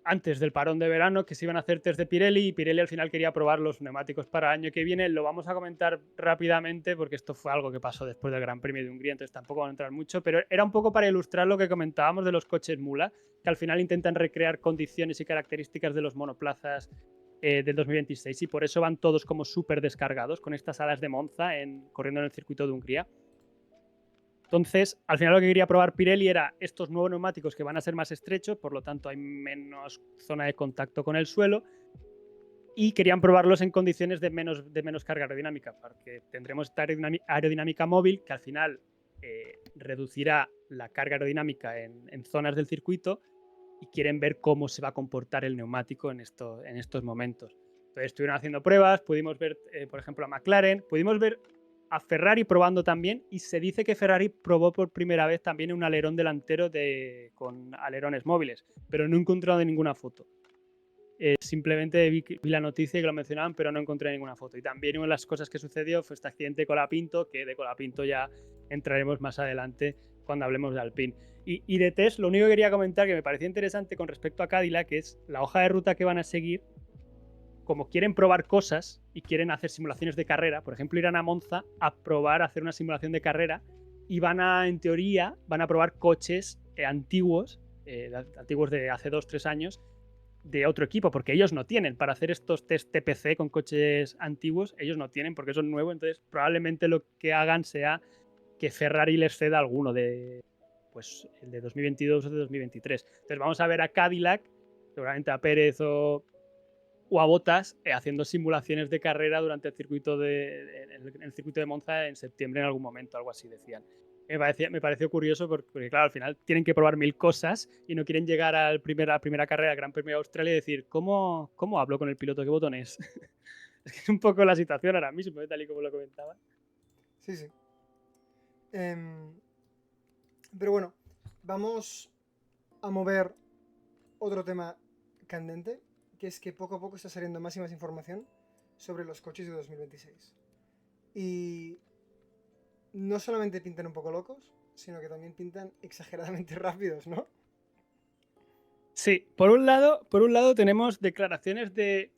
antes del parón de verano, que se iban a hacer test de Pirelli, y Pirelli al final quería probar los neumáticos para el año que viene. Lo vamos a comentar rápidamente porque esto fue algo que pasó después del Gran Premio de Hungría, entonces tampoco van a entrar mucho, pero era un poco para ilustrar lo que comentábamos de los coches mula, que al final intentan recrear condiciones y características de los monoplazas del 2026, y por eso van todos como súper descargados con estas alas de Monza corriendo en el circuito de Hungría. Entonces, al final lo que quería probar Pirelli era estos nuevos neumáticos que van a ser más estrechos, por lo tanto hay menos zona de contacto con el suelo, y querían probarlos en condiciones de menos carga aerodinámica, porque tendremos esta aerodinámica móvil que al final reducirá la carga aerodinámica en zonas del circuito, y quieren ver cómo se va a comportar el neumático en estos momentos. Entonces estuvieron haciendo pruebas, pudimos ver, por ejemplo, a McLaren, pudimos ver a Ferrari probando también, y se dice que Ferrari probó por primera vez también un alerón delantero con alerones móviles, pero no he encontrado ninguna foto. Simplemente vi la noticia y que lo mencionaban, pero no encontré ninguna foto. Y también una de las cosas que sucedió fue este accidente de Colapinto, que de Colapinto ya entraremos más adelante cuando hablemos de Alpine. Y de test, lo único que quería comentar que me parecía interesante con respecto a Cadillac es la hoja de ruta que van a seguir. Como quieren probar cosas, y quieren hacer simulaciones de carrera. Por ejemplo, irán a Monza a probar a hacer una simulación de carrera y en teoría, van a probar coches antiguos de hace 2-3 años de otro equipo, porque ellos no tienen. Para hacer estos test TPC con coches antiguos, ellos no tienen porque son nuevos, entonces probablemente lo que hagan sea que Ferrari les ceda alguno de, pues, el de 2022 o de 2023. Entonces vamos a ver a Cadillac, seguramente a Pérez o a Bottas haciendo simulaciones de carrera durante el circuito en el circuito de Monza en septiembre en algún momento, algo así decían. Me pareció curioso porque, claro, al final tienen que probar 1000 cosas y no quieren llegar a la primera carrera, al Gran Premio de Australia, y decir, ¿cómo hablo con el piloto? ¿Qué botones? Es que es un poco la situación ahora mismo, tal y como lo comentaba. Sí, sí. Pero bueno, vamos a mover otro tema candente, que es que poco a poco está saliendo más y más información sobre los coches de 2026. Y no solamente pintan un poco locos, sino que también pintan exageradamente rápidos, ¿no? Sí, por un lado tenemos declaraciones de...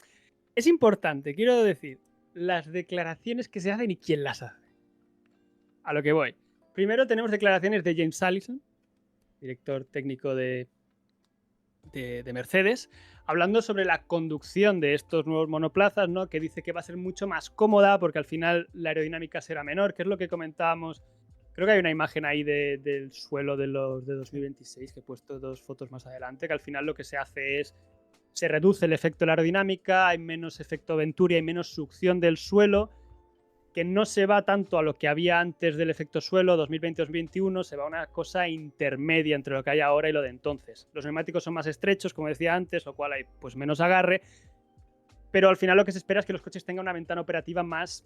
Es importante, quiero decir, las declaraciones que se hacen y quién las hace. A lo que voy. Primero tenemos declaraciones de James Allison, director técnico de Mercedes, hablando sobre la conducción de estos nuevos monoplazas, ¿no? Que dice que va a ser mucho más cómoda porque al final la aerodinámica será menor, que es lo que comentábamos. Creo que hay una imagen ahí del suelo de los de 2026, que he puesto 2 fotos más adelante, que al final lo que se hace es se reduce el efecto de la aerodinámica, hay menos efecto Venturi, hay menos succión del suelo, que no se va tanto a lo que había antes del efecto suelo, 2020-2021, se va a una cosa intermedia entre lo que hay ahora y lo de entonces. Los neumáticos son más estrechos, como decía antes, lo cual hay pues menos agarre, pero al final lo que se espera es que los coches tengan una ventana operativa más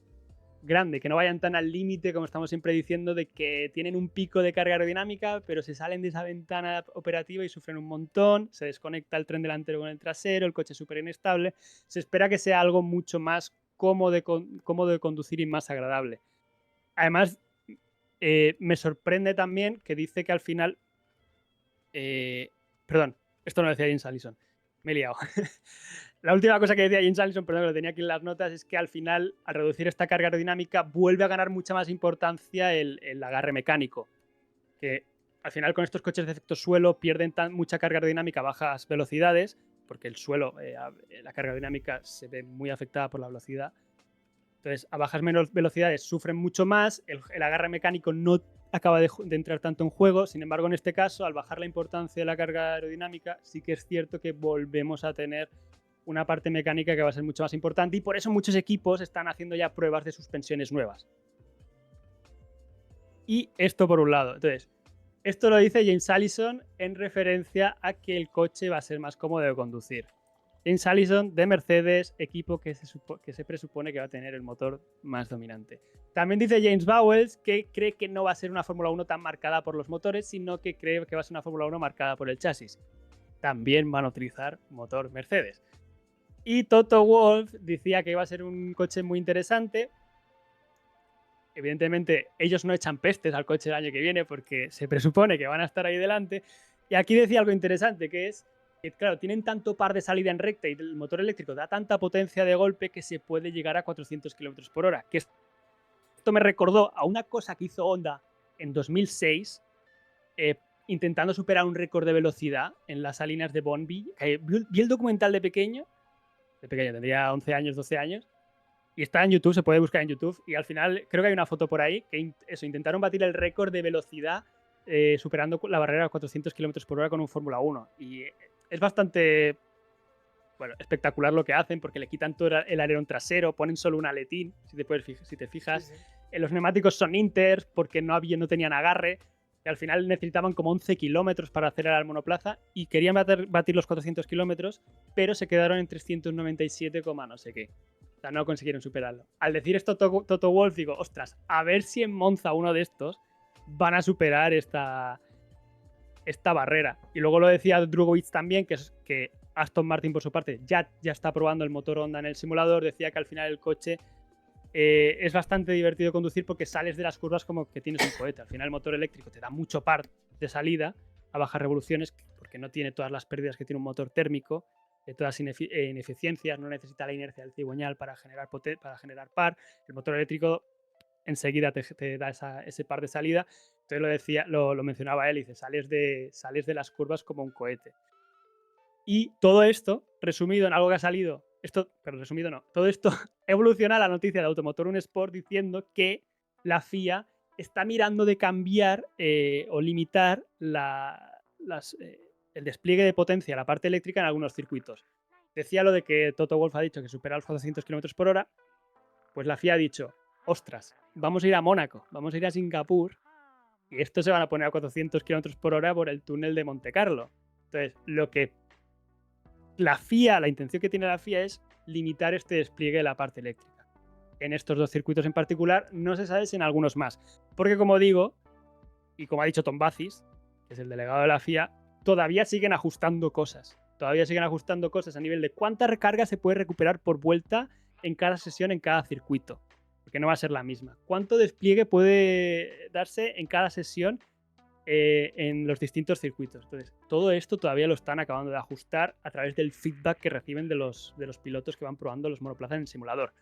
grande, que no vayan tan al límite, como estamos siempre diciendo, de que tienen un pico de carga aerodinámica, pero se salen de esa ventana operativa y sufren un montón, se desconecta el tren delantero con el trasero, el coche es súper inestable. Se espera que sea algo mucho más cómodo de conducir y más agradable. Además, me sorprende también que dice que al final... perdón, esto no lo decía James Allison, me he liado. La última cosa que decía James Allison, perdón, que lo tenía aquí en las notas, es que al final, al reducir esta carga aerodinámica, vuelve a ganar mucha más importancia el agarre mecánico. Que al final con estos coches de efecto suelo pierden mucha carga aerodinámica a bajas velocidades, porque el suelo, la carga aerodinámica se ve muy afectada por la velocidad. Entonces, a bajas menos velocidades sufren mucho más, el agarre mecánico no acaba de entrar tanto en juego. Sin embargo, en este caso, al bajar la importancia de la carga aerodinámica, sí que es cierto que volvemos a tener una parte mecánica que va a ser mucho más importante, y por eso muchos equipos están haciendo ya pruebas de suspensiones nuevas. Y esto por un lado. Entonces, esto lo dice James Allison en referencia a que el coche va a ser más cómodo de conducir. James Allison de Mercedes, equipo que se presupone que va a tener el motor más dominante. También dice James Vowles que cree que no va a ser una Fórmula 1 tan marcada por los motores, sino que cree que va a ser una Fórmula 1 marcada por el chasis. También van a utilizar motor Mercedes. Y Toto Wolff decía que iba a ser un coche muy interesante. Evidentemente, ellos no echan pestes al coche el año que viene porque se presupone que van a estar ahí delante. Y aquí decía algo interesante, que es que, claro, tienen tanto par de salida en recta y el motor eléctrico da tanta potencia de golpe que se puede llegar a 400 km por hora. Que esto me recordó a una cosa que hizo Honda en 2006, intentando superar un récord de velocidad en las salinas de Bonville. Vi el documental de pequeño, tendría 11 años, 12 años, y está en YouTube, se puede buscar en YouTube, y al final creo que hay una foto por ahí que intentaron batir el récord de velocidad superando la barrera de 400 km por hora con un Fórmula 1. Y es bastante espectacular lo que hacen, porque le quitan todo el alerón trasero, ponen solo un aletín, si te fijas. Sí, sí. Los neumáticos son inters porque no tenían agarre, y al final necesitaban como 11 kilómetros para acelerar el monoplaza, y querían batir los 400 kilómetros, pero se quedaron en 397, no sé qué. O sea, no consiguieron superarlo. Al decir esto Toto Wolff, digo, ostras, a ver si en Monza uno de estos van a superar esta barrera. Y luego lo decía Drugovich también, que Aston Martin, por su parte, ya está probando el motor Honda en el simulador. Decía que al final el coche es bastante divertido conducir porque sales de las curvas como que tienes un cohete. Al final el motor eléctrico te da mucho par de salida a bajas revoluciones porque no tiene todas las pérdidas que tiene un motor térmico. todas ineficiencias, no necesita la inercia del cigüeñal para generar par. El motor eléctrico enseguida te da ese par de salida. Entonces lo mencionaba él, dice, sales de las curvas como un cohete. Y todo esto, resumido en algo que ha salido, pero resumido no, todo esto evoluciona a la noticia de Automotor Un Sport diciendo que la FIA está mirando de cambiar o limitar el despliegue de potencia, la parte eléctrica en algunos circuitos. Decía lo de que Toto Wolff ha dicho que supera los 400 km por hora, pues la FIA ha dicho, ostras, vamos a ir a Mónaco, vamos a ir a Singapur y estos se van a poner a 400 km por hora por el túnel de Monte Carlo. Entonces, la intención que tiene la FIA es limitar este despliegue de la parte eléctrica. En estos dos circuitos en particular, no se sabe si en algunos más. Porque como digo, y como ha dicho Tom Bacis, que es el delegado de la FIA, todavía siguen ajustando cosas. Todavía siguen ajustando cosas a nivel de cuánta recarga se puede recuperar por vuelta en cada sesión, en cada circuito. Porque no va a ser la misma. ¿Cuánto despliegue puede darse en cada sesión en los distintos circuitos? Entonces, todo esto todavía lo están acabando de ajustar a través del feedback que reciben de los pilotos que van probando los monoplazas en el simulador.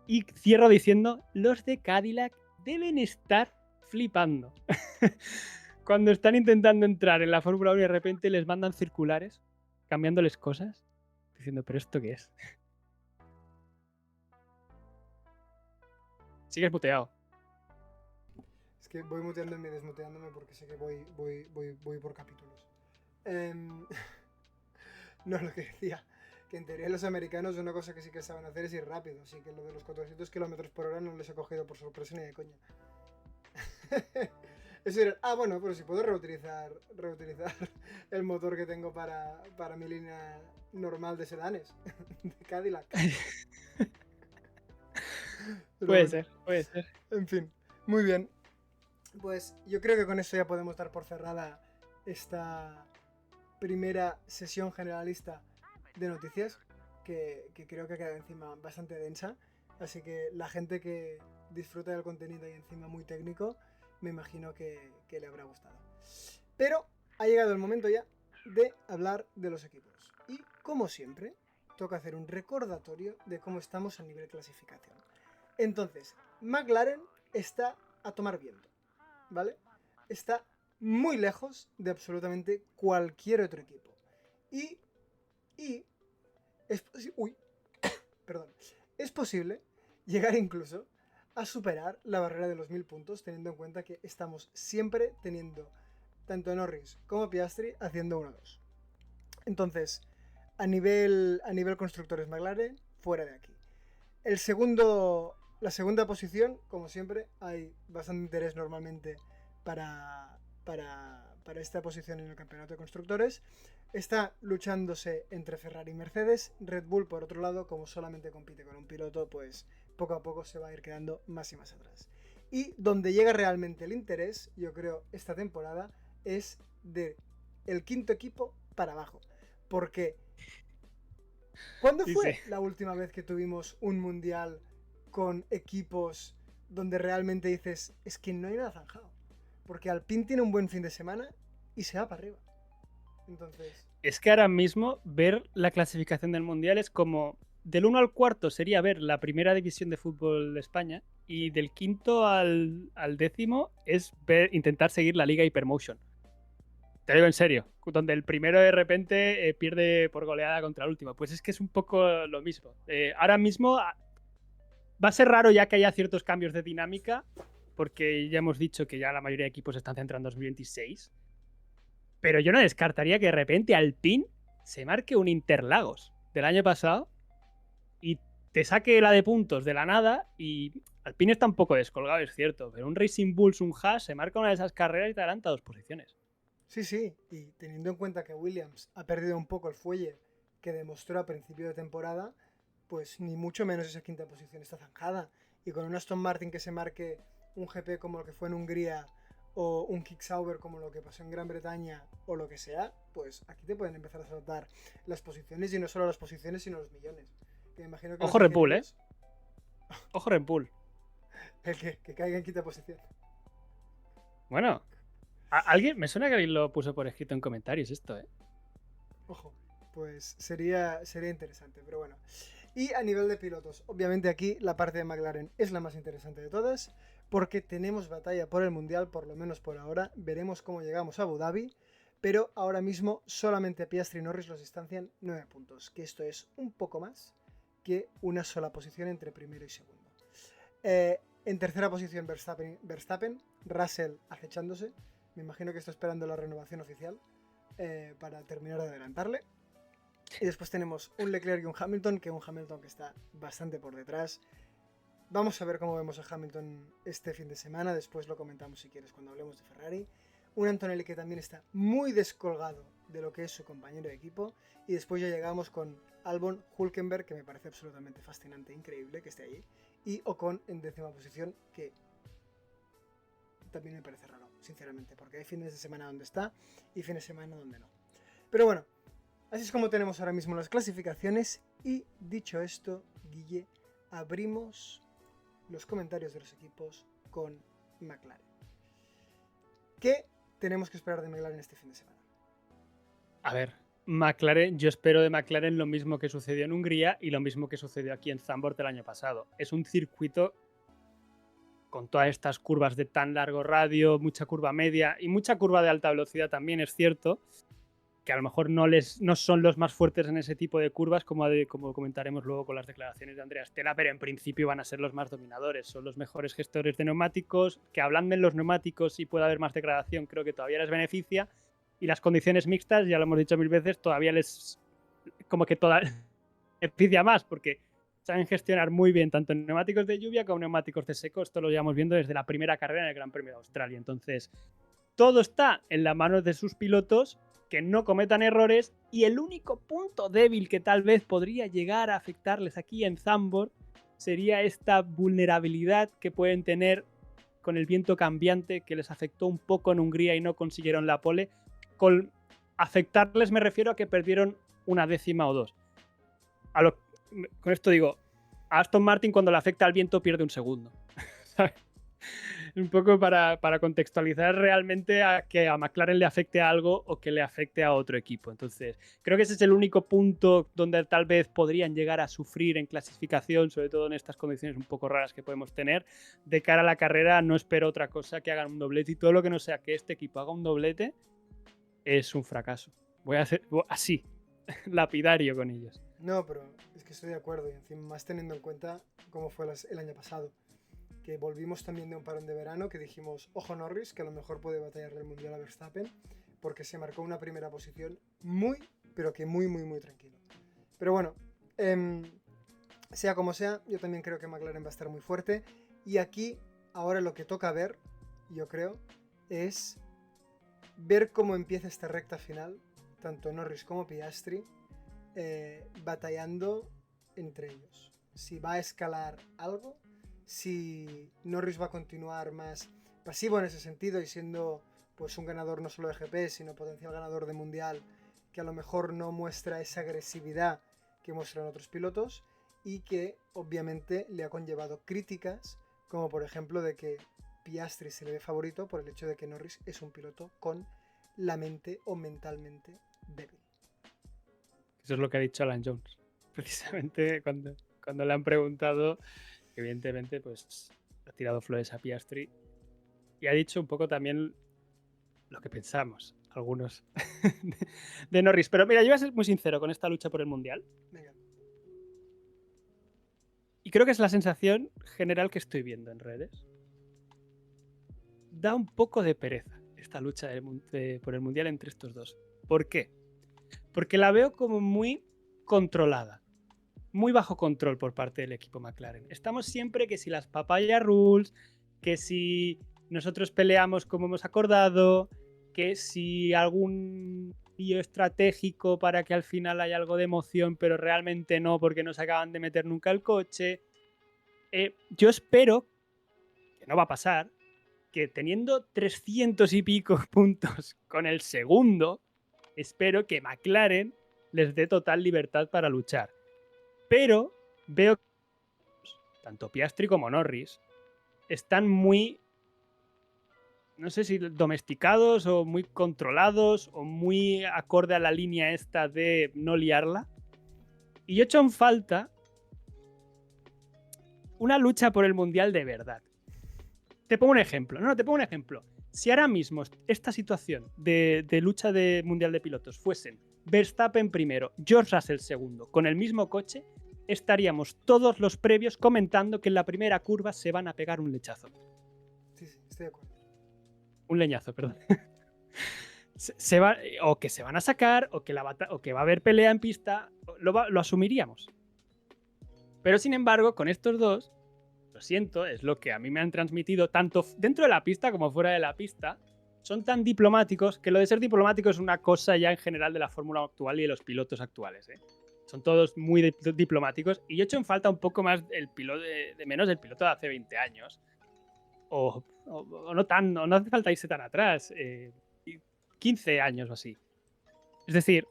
Y cierro diciendo, los de Cadillac deben estar flipando. Cuando están intentando entrar en la Fórmula 1 y de repente les mandan circulares, cambiándoles cosas, diciendo, ¿pero esto qué es? Sigues muteado. Es que voy muteándome y desmuteándome porque sé que voy por capítulos. No, lo que decía, que en teoría los americanos una cosa que sí que saben hacer es ir rápido, así que lo de los 400 km por hora no les ha cogido por sorpresa ni de coña. Eso era, bueno, pero si puedo reutilizar el motor que tengo para mi línea normal de sedanes, de Cadillac. Puede ser. En fin, muy bien. Pues yo creo que con eso ya podemos dar por cerrada esta primera sesión generalista de noticias, que creo que ha quedado encima bastante densa. Así que la gente que disfruta del contenido y encima muy técnico, me imagino que le habrá gustado. Pero ha llegado el momento ya de hablar de los equipos. Y como siempre, toca hacer un recordatorio de cómo estamos a nivel clasificación. Entonces, McLaren está a tomar viento, ¿vale? Está muy lejos de absolutamente cualquier otro equipo. Y es posible llegar incluso a superar la barrera de los 1000 puntos, teniendo en cuenta que estamos siempre teniendo tanto Norris como Piastri haciendo 1-2. Entonces, a nivel constructores McLaren, fuera de aquí. La segunda posición, como siempre, hay bastante interés normalmente para esta posición en el campeonato de constructores. Está luchándose entre Ferrari y Mercedes. Red Bull, por otro lado, como solamente compite con un piloto, pues poco a poco se va a ir quedando más y más atrás. Y donde llega realmente el interés, yo creo, esta temporada, es de el quinto equipo para abajo. Porque ¿cuándo fue la última vez que tuvimos un mundial con equipos donde realmente dices, es que no hay nada zanjado? Porque Alpine tiene un buen fin de semana y se va para arriba. Entonces, es que ahora mismo ver la clasificación del mundial es como del 1 al cuarto sería ver la primera división de fútbol de España y del quinto al 10º es intentar seguir la liga Hypermotion. Te digo en serio, donde el primero de repente pierde por goleada contra el último. Pues es que es un poco lo mismo. Ahora mismo va a ser raro ya que haya ciertos cambios de dinámica, porque ya hemos dicho que ya la mayoría de equipos se están centrando en 2026. Pero yo no descartaría que de repente Alpine se marque un Interlagos del año pasado y te saque la de puntos de la nada. Y Alpine está un poco descolgado, es cierto, pero un Racing Bulls, un Haas, se marca una de esas carreras y te adelanta 2 posiciones. Sí, y teniendo en cuenta que Williams ha perdido un poco el fuelle que demostró a principio de temporada, pues ni mucho menos esa quinta posición está zanjada. Y con un Aston Martin que se marque un GP como lo que fue en Hungría o un Kick-Sauber como lo que pasó en Gran Bretaña o lo que sea, pues aquí te pueden empezar a saltar las posiciones, y no solo las posiciones sino los millones. Que me imagino que ojo Red Bull, Ojo Red Bull. El que caiga en quinta posición. Bueno, alguien me suena que alguien lo puso por escrito en comentarios esto, Ojo. pues sería interesante, pero bueno. Y a nivel de pilotos, obviamente aquí la parte de McLaren es la más interesante de todas, porque tenemos batalla por el Mundial, por lo menos por ahora. Veremos cómo llegamos a Abu Dhabi, pero ahora mismo solamente Piastri y Norris los distancian 9 puntos, que esto es un poco más que una sola posición entre primero y segundo. En tercera posición Verstappen, Russell acechándose. Me imagino que está esperando la renovación oficial para terminar de adelantarle. Y después tenemos un Leclerc y un Hamilton, que está bastante por detrás. Vamos a ver cómo vemos a Hamilton este fin de semana, después lo comentamos si quieres cuando hablemos de Ferrari. Un Antonelli que también está muy descolgado de lo que es su compañero de equipo. Y después ya llegamos con Albon, Hülkenberg, que me parece absolutamente fascinante, increíble que esté allí. Y Ocon en 10ª posición, que también me parece raro, sinceramente, porque hay fines de semana donde está y fines de semana donde no. Pero bueno, así es como tenemos ahora mismo las clasificaciones. Y dicho esto, Guille, abrimos los comentarios de los equipos con McLaren. ¿Qué tenemos que esperar de McLaren este fin de semana? A ver, McLaren, yo espero de McLaren lo mismo que sucedió en Hungría y lo mismo que sucedió aquí en Zandvoort el año pasado. Es un circuito con todas estas curvas de tan largo radio, mucha curva media y mucha curva de alta velocidad también, es cierto, que a lo mejor no son los más fuertes en ese tipo de curvas, como comentaremos luego con las declaraciones de Andrea Stella, pero en principio van a ser los más dominadores, son los mejores gestores de neumáticos, que hablando en los neumáticos y puede haber más degradación, creo que todavía les beneficia, y las condiciones mixtas, ya lo hemos dicho 1000 veces, todavía les beneficia más, porque saben gestionar muy bien tanto neumáticos de lluvia como neumáticos de seco. Esto lo llevamos viendo desde la primera carrera en el Gran Premio de Australia. Entonces, todo está en las manos de sus pilotos, que no cometan errores, y el único punto débil que tal vez podría llegar a afectarles aquí en Zandvoort sería esta vulnerabilidad que pueden tener con el viento cambiante, que les afectó un poco en Hungría y no consiguieron la pole. Con afectarles me refiero a que perdieron una décima o dos. Con esto digo, a Aston Martin cuando le afecta al viento pierde un segundo. ¿Sabes? Un poco para contextualizar realmente a que a McLaren le afecte a algo o que le afecte a otro equipo. Entonces, creo que ese es el único punto donde tal vez podrían llegar a sufrir en clasificación, sobre todo en estas condiciones un poco raras que podemos tener. De cara a la carrera no espero otra cosa que hagan un doblete, y todo lo que no sea que este equipo haga un doblete es un fracaso. Voy a hacer así, lapidario con ellos. No, pero es que estoy de acuerdo, y encima más teniendo en cuenta cómo fue el año pasado, que volvimos también de un parón de verano, que dijimos, ojo Norris, que a lo mejor puede batallar el Mundial a Verstappen, porque se marcó una primera posición muy, pero que muy, muy, muy tranquilo. Pero bueno, sea como sea, yo también creo que McLaren va a estar muy fuerte, y aquí ahora lo que toca ver, yo creo, es ver cómo empieza esta recta final, tanto Norris como Piastri, batallando entre ellos. Si va a escalar algo, si Norris va a continuar más pasivo en ese sentido y siendo pues un ganador no solo de GP, sino potencial ganador de Mundial, que a lo mejor no muestra esa agresividad que muestran otros pilotos, y que obviamente le ha conllevado críticas, como por ejemplo de que Piastri se le ve favorito por el hecho de que Norris es un piloto con la mente o mentalmente débil. Eso es lo que ha dicho Alan Jones. Precisamente cuando le han preguntado, evidentemente, pues ha tirado flores a Piastri y ha dicho un poco también lo que pensamos, algunos, de Norris. Pero mira, yo voy a ser muy sincero con esta lucha por el Mundial. Venga. Y creo que es la sensación general que estoy viendo en redes. Da un poco de pereza esta lucha por el Mundial entre estos dos. ¿Por qué? Porque la veo como muy controlada. Muy bajo control por parte del equipo McLaren. Estamos siempre que si las papaya rules, que si nosotros peleamos como hemos acordado, que si algún lío estratégico para que al final haya algo de emoción, pero realmente no, porque no se acaban de meter nunca el coche. Yo espero, que no va a pasar, que teniendo 300 y pico puntos con el segundo, espero que McLaren les dé total libertad para luchar. Pero veo que tanto Piastri como Norris están muy no sé si domesticados o muy controlados o muy acorde a la línea esta de no liarla. Y yo he hecho en falta una lucha por el mundial de verdad. Te pongo un ejemplo. No, te pongo un ejemplo. Si ahora mismo esta situación de lucha de mundial de pilotos fuesen Verstappen primero, George Russell segundo, con el mismo coche, estaríamos todos los previos comentando que en la primera curva se van a pegar un lechazo. Sí, estoy de acuerdo. Un leñazo, perdón. O que se van a sacar, o que va a haber pelea en pista, lo asumiríamos. Pero sin embargo, con estos dos, lo siento, es lo que a mí me han transmitido tanto dentro de la pista como fuera de la pista. Son tan diplomáticos que lo de ser diplomático es una cosa ya en general de la Fórmula actual y de los pilotos actuales. Son todos muy diplomáticos y yo he hecho en falta un poco más el piloto de menos del piloto de hace 20 años. O no hace falta irse tan atrás. 15 años o así. Es decir,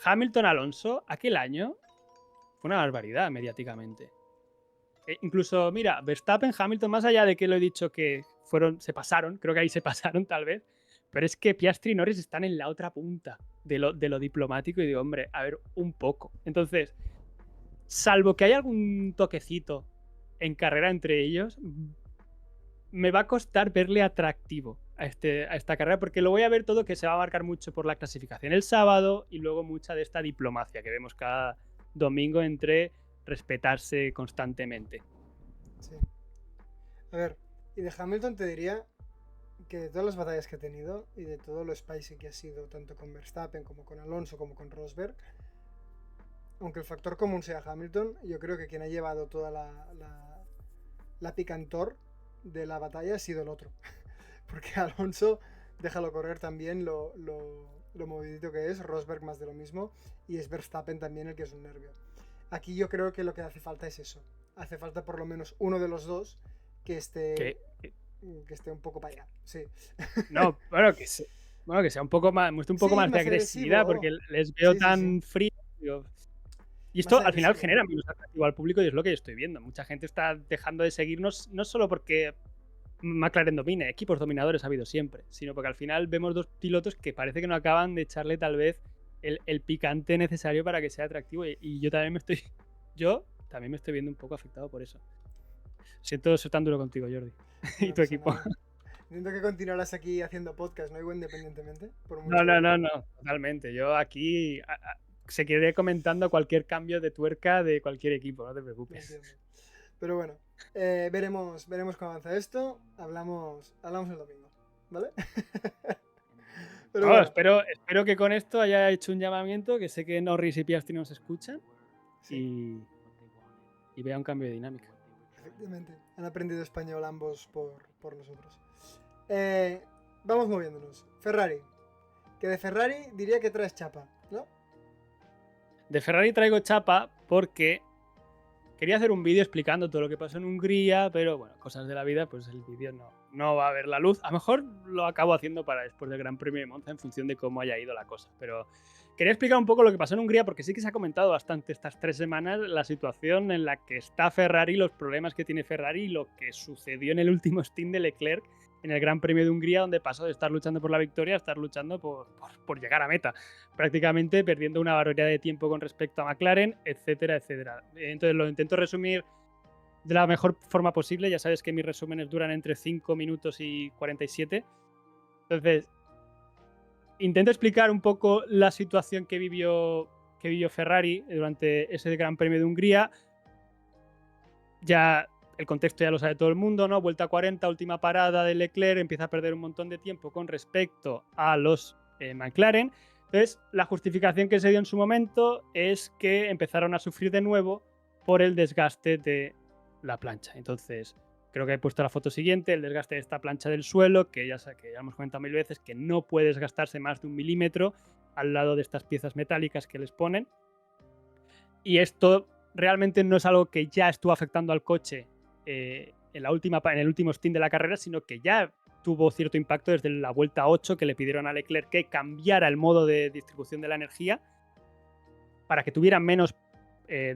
Hamilton-Alonso aquel año fue una barbaridad mediáticamente. Incluso, mira, Verstappen-Hamilton, más allá de que lo he dicho que se pasaron, creo que ahí se pasaron tal vez, pero es que Piastri y Norris están en la otra punta de lo diplomático y digo, hombre, a ver, un poco. Entonces, salvo que haya algún toquecito en carrera entre ellos, me va a costar verle atractivo a esta carrera, porque lo voy a ver todo que se va a marcar mucho por la clasificación el sábado y luego mucha de esta diplomacia que vemos cada domingo entre respetarse constantemente. Sí. A ver, y de Hamilton te diría que de todas las batallas que ha tenido y de todo lo spicy que ha sido, tanto con Verstappen como con Alonso como con Rosberg, aunque el factor común sea Hamilton, yo creo que quien ha llevado toda la picantor de la batalla ha sido el otro. Porque Alonso, déjalo correr también lo movidito que es, Rosberg más de lo mismo, y es Verstappen también el que es un nervio. Aquí yo creo que lo que hace falta es eso. Hace falta por lo menos uno de los dos que esté un poco para allá. Sí. No, bueno, que sea un poco más, muestre un poco más de agresividad, porque les veo tan fríos. Y esto al final genera menos atractivo al público y es lo que yo estoy viendo. Mucha gente está dejando de seguirnos, no solo porque McLaren domine, equipos dominadores ha habido siempre, sino porque al final vemos dos pilotos que parece que no acaban de echarle tal vez el picante necesario para que sea atractivo. Y yo también me estoy viendo un poco afectado por eso. Siento ser tan duro contigo, Jordi. No, y tu equipo. Entiendo que continuarás aquí haciendo podcast, ¿no? Igual independientemente. No, totalmente. Yo aquí seguiré comentando cualquier cambio de tuerca de cualquier equipo, no te preocupes. Entiendo. Pero bueno, veremos cómo avanza esto. Hablamos el domingo, ¿vale? Pero bueno. espero que con esto haya hecho un llamamiento, que sé que Norris y Piastri nos escuchan, sí. y vea un cambio de dinámica. Efectivamente, han aprendido español ambos por nosotros. Vamos moviéndonos. Ferrari. Que de Ferrari diría que traes chapa, ¿no? De Ferrari traigo chapa porque quería hacer un vídeo explicando todo lo que pasó en Hungría, pero bueno, cosas de la vida, pues el vídeo no va a ver la luz. A lo mejor lo acabo haciendo para después del Gran Premio de Monza en función de cómo haya ido la cosa. Pero quería explicar un poco lo que pasó en Hungría porque sí que se ha comentado bastante estas 3 semanas la situación en la que está Ferrari, los problemas que tiene Ferrari y lo que sucedió en el último stint de Leclerc en el Gran Premio de Hungría, donde pasó de estar luchando por la victoria a estar luchando por llegar a meta, prácticamente perdiendo una barbaridad de tiempo con respecto a McLaren, etcétera, etcétera. Entonces lo intento resumir de la mejor forma posible. Ya sabes que mis resúmenes duran entre 5 minutos y 47. Entonces, intento explicar un poco la situación que vivió Ferrari durante ese Gran Premio de Hungría. Ya el contexto ya lo sabe todo el mundo, ¿no? Vuelta 40, última parada de Leclerc, empieza a perder un montón de tiempo con respecto a los McLaren. Entonces, la justificación que se dio en su momento es que empezaron a sufrir de nuevo por el desgaste de la plancha. Entonces, creo que he puesto la foto siguiente, el desgaste de esta plancha del suelo, que ya hemos comentado 1000 veces, que no puede desgastarse más de 1 milímetro al lado de estas piezas metálicas que les ponen. Y esto realmente no es algo que ya estuvo afectando al coche en el último stint de la carrera, sino que ya tuvo cierto impacto desde la vuelta 8, que le pidieron a Leclerc que cambiara el modo de distribución de la energía para que tuviera menos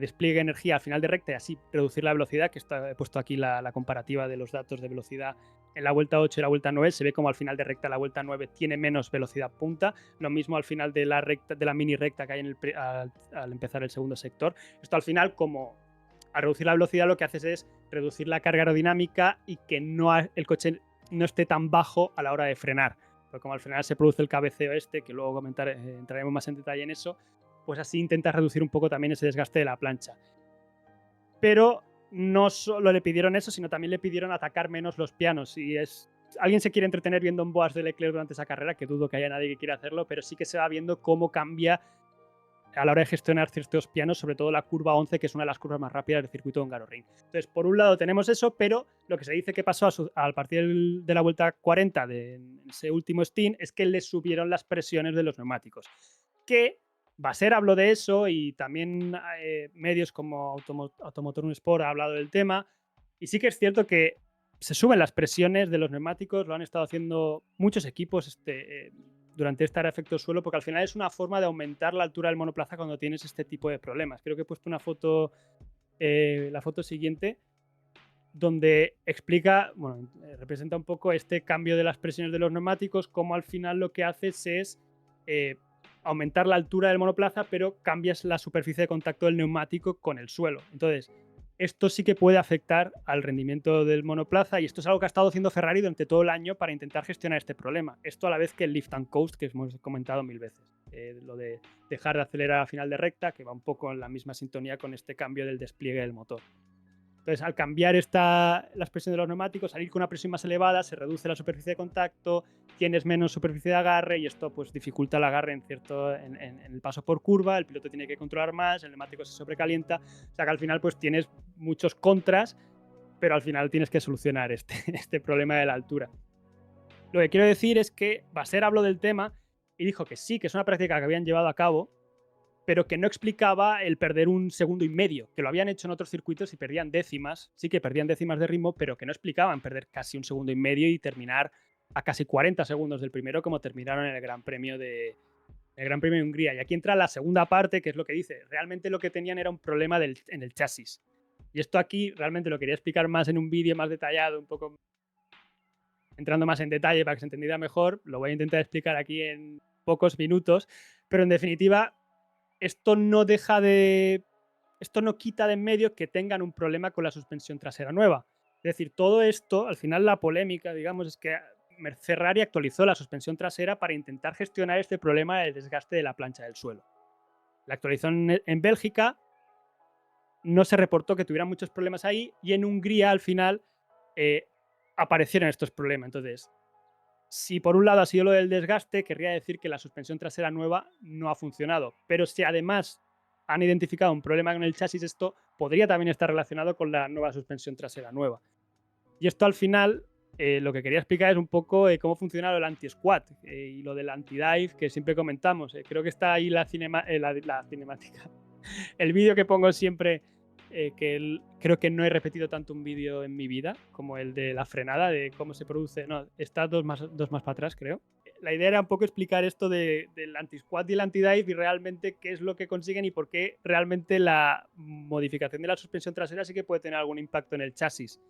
despliegue de energía al final de recta y así reducir la velocidad, que he puesto aquí la comparativa de los datos de velocidad en la vuelta 8 y la vuelta 9, se ve como al final de recta la vuelta 9 tiene menos velocidad punta, lo mismo al final de la recta, de la mini recta que hay al empezar el segundo sector. Esto al final, como al reducir la velocidad, lo que haces es reducir la carga aerodinámica y que el coche no esté tan bajo a la hora de frenar. Porque como al frenar se produce el cabeceo que luego entraremos más en detalle en eso, pues así intentas reducir un poco también ese desgaste de la plancha. Pero no solo le pidieron eso, sino también le pidieron atacar menos los pianos. Si alguien se quiere entretener viendo un Boas de Leclerc durante esa carrera, que dudo que haya nadie que quiera hacerlo, pero sí que se va viendo cómo cambia a la hora de gestionar ciertos pianos, sobre todo la curva 11, que es una de las curvas más rápidas del circuito de Hungaroring. Entonces, por un lado tenemos eso, pero lo que se dice que pasó al partir de la vuelta 40 de ese último stint es que le subieron las presiones de los neumáticos. Que Baser habló de eso y también medios como Automotor Sport ha hablado del tema. Y sí que es cierto que se suben las presiones de los neumáticos, lo han estado haciendo muchos equipos durante esta era efecto suelo, porque al final es una forma de aumentar la altura del monoplaza cuando tienes este tipo de problemas. Creo que he puesto una foto, la foto siguiente, donde explica, bueno, representa un poco este cambio de las presiones de los neumáticos, cómo al final lo que haces es aumentar la altura del monoplaza, pero cambias la superficie de contacto del neumático con el suelo. Entonces, esto sí que puede afectar al rendimiento del monoplaza y esto es algo que ha estado haciendo Ferrari durante todo el año para intentar gestionar este problema. Esto a la vez que el lift and coast, que hemos comentado 1000 veces. Lo de dejar de acelerar a final de recta, que va un poco en la misma sintonía con este cambio del despliegue del motor. Entonces, al cambiar las presiones de los neumáticos, al ir con una presión más elevada, se reduce la superficie de contacto, tienes menos superficie de agarre y esto pues dificulta el agarre en el paso por curva, el piloto tiene que controlar más, el neumático se sobrecalienta, o sea que al final pues tienes muchos contras, pero al final tienes que solucionar este problema de la altura. Lo que quiero decir es que Baser habló del tema y dijo que sí, que es una práctica que habían llevado a cabo, pero que no explicaba el perder 1,5 segundos, que lo habían hecho en otros circuitos y perdían décimas, sí que perdían décimas de ritmo, pero que no explicaban perder casi 1,5 segundos y terminar a casi 40 segundos del primero, como terminaron en el Gran Premio de Hungría. Y aquí entra la segunda parte, que es lo que dice, realmente lo que tenían era un problema en el chasis. Y esto aquí realmente lo quería explicar más en un vídeo más detallado, un poco entrando más en detalle para que se entendiera mejor. Lo voy a intentar explicar aquí en pocos minutos, pero en definitiva esto no quita de en medio que tengan un problema con la suspensión trasera nueva. Es decir, todo esto, al final la polémica, digamos, es que Ferrari actualizó la suspensión trasera para intentar gestionar este problema del desgaste de la plancha del suelo. La actualizó en Bélgica, no se reportó que tuvieran muchos problemas ahí y en Hungría al final aparecieron estos problemas. Entonces, si por un lado ha sido lo del desgaste, querría decir que la suspensión trasera nueva no ha funcionado. Pero si además han identificado un problema con el chasis, esto podría también estar relacionado con la nueva suspensión trasera nueva. Y esto al final, lo que quería explicar es un poco cómo funciona el anti-squat y lo del anti-dive que siempre comentamos. Creo que está ahí la cinemática. El vídeo que pongo siempre, creo que no he repetido tanto un vídeo en mi vida como el de la frenada, de cómo se produce. No, está dos más para atrás, creo. La idea era un poco explicar esto del anti-squat y el anti-dive y realmente qué es lo que consiguen y por qué realmente la modificación de la suspensión trasera sí que puede tener algún impacto en el chasis.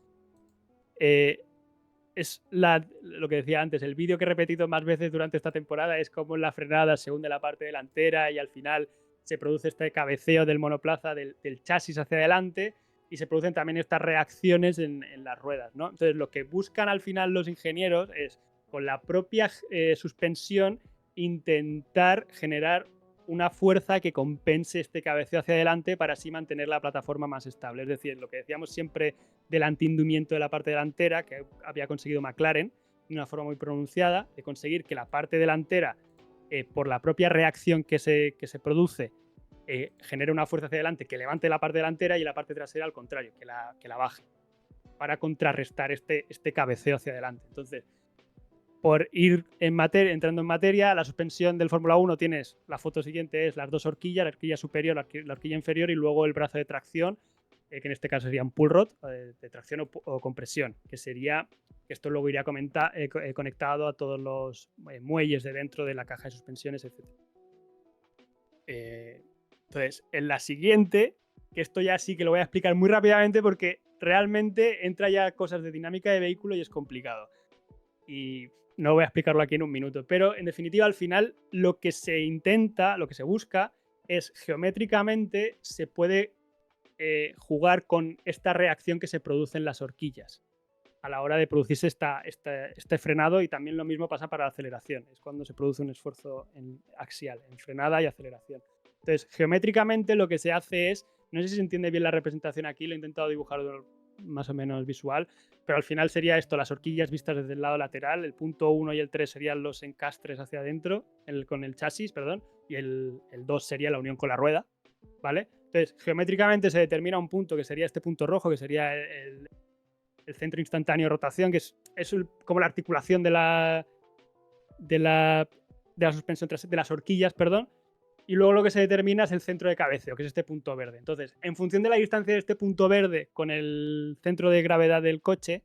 Es lo que decía antes, el vídeo que he repetido más veces durante esta temporada es cómo en la frenada se hunde la parte delantera y al final se produce este cabeceo del monoplaza del chasis hacia adelante y se producen también estas reacciones en las ruedas, ¿no? Entonces lo que buscan al final los ingenieros es con la propia suspensión intentar generar una fuerza que compense este cabeceo hacia adelante para así mantener la plataforma más estable. Es decir, lo que decíamos siempre del antihundimiento de la parte delantera que había conseguido McLaren de una forma muy pronunciada, de conseguir que la parte delantera, por la propia reacción que se produce, genere una fuerza hacia adelante que levante la parte delantera y la parte trasera al contrario, que la baje, para contrarrestar este cabeceo hacia adelante. Entonces, por ir entrando en materia, la suspensión del Fórmula 1 tienes, la foto siguiente es las dos horquillas, la horquilla superior, la horquilla inferior y luego el brazo de tracción, que en este caso sería un pull rod de tracción o compresión, que esto luego iría conectado a todos los muelles de dentro de la caja de suspensiones, etc. Entonces, en la siguiente que esto ya sí que lo voy a explicar muy rápidamente porque realmente entra ya cosas de dinámica de vehículo y es complicado. Y no voy a explicarlo aquí en un minuto, pero en definitiva al final lo que se intenta, lo que se busca es geométricamente se puede jugar con esta reacción que se produce en las horquillas a la hora de producirse este frenado, y también lo mismo pasa para la aceleración, es cuando se produce un esfuerzo axial, en frenada y aceleración. Entonces, geométricamente lo que se hace es, no sé si se entiende bien la representación aquí, lo he intentado dibujar más o menos visual, pero al final sería esto, las horquillas vistas desde el lado lateral, el punto 1 y el 3 serían los encastres hacia adentro, con el chasis, perdón, y el 2 sería la unión con la rueda, ¿vale? Entonces, geométricamente se determina un punto que sería este punto rojo, que sería el centro instantáneo de rotación, que es como la articulación de la suspensión trasera, de las horquillas, perdón, y luego lo que se determina es el centro de cabeceo, que es este punto verde. Entonces, en función de la distancia de este punto verde con el centro de gravedad del coche,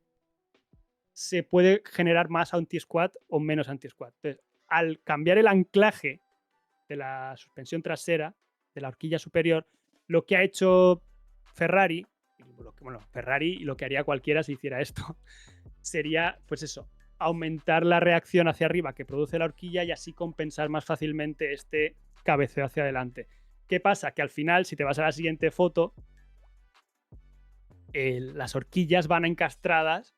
se puede generar más anti-squat o menos anti-squat. Entonces, al cambiar el anclaje de la suspensión trasera, de la horquilla superior, lo que ha hecho Ferrari, Ferrari y lo que haría cualquiera si hiciera esto, sería, pues eso, aumentar la reacción hacia arriba que produce la horquilla y así compensar más fácilmente este cabeceo hacia adelante. ¿Qué pasa? Que al final, si te vas a la siguiente foto, las horquillas van encastradas,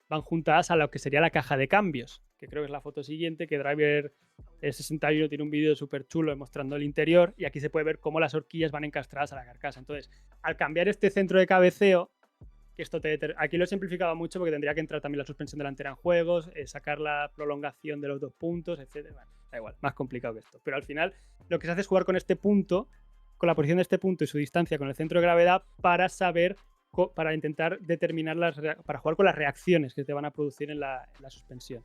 van juntadas a lo que sería la caja de cambios, que creo que es la foto siguiente, que Driver 61 tiene un vídeo súper chulo mostrando el interior, y aquí se puede ver cómo las horquillas van encastradas a la carcasa. Entonces, al cambiar este centro de cabeceo, que esto aquí lo he simplificado mucho porque tendría que entrar también la suspensión delantera en juegos, sacar la prolongación de los dos puntos, etc. Bueno, da igual, más complicado que esto. Pero al final lo que se hace es jugar con este punto, con la posición de este punto y su distancia con el centro de gravedad para saber, para intentar determinar para jugar con las reacciones que te van a producir en la suspensión.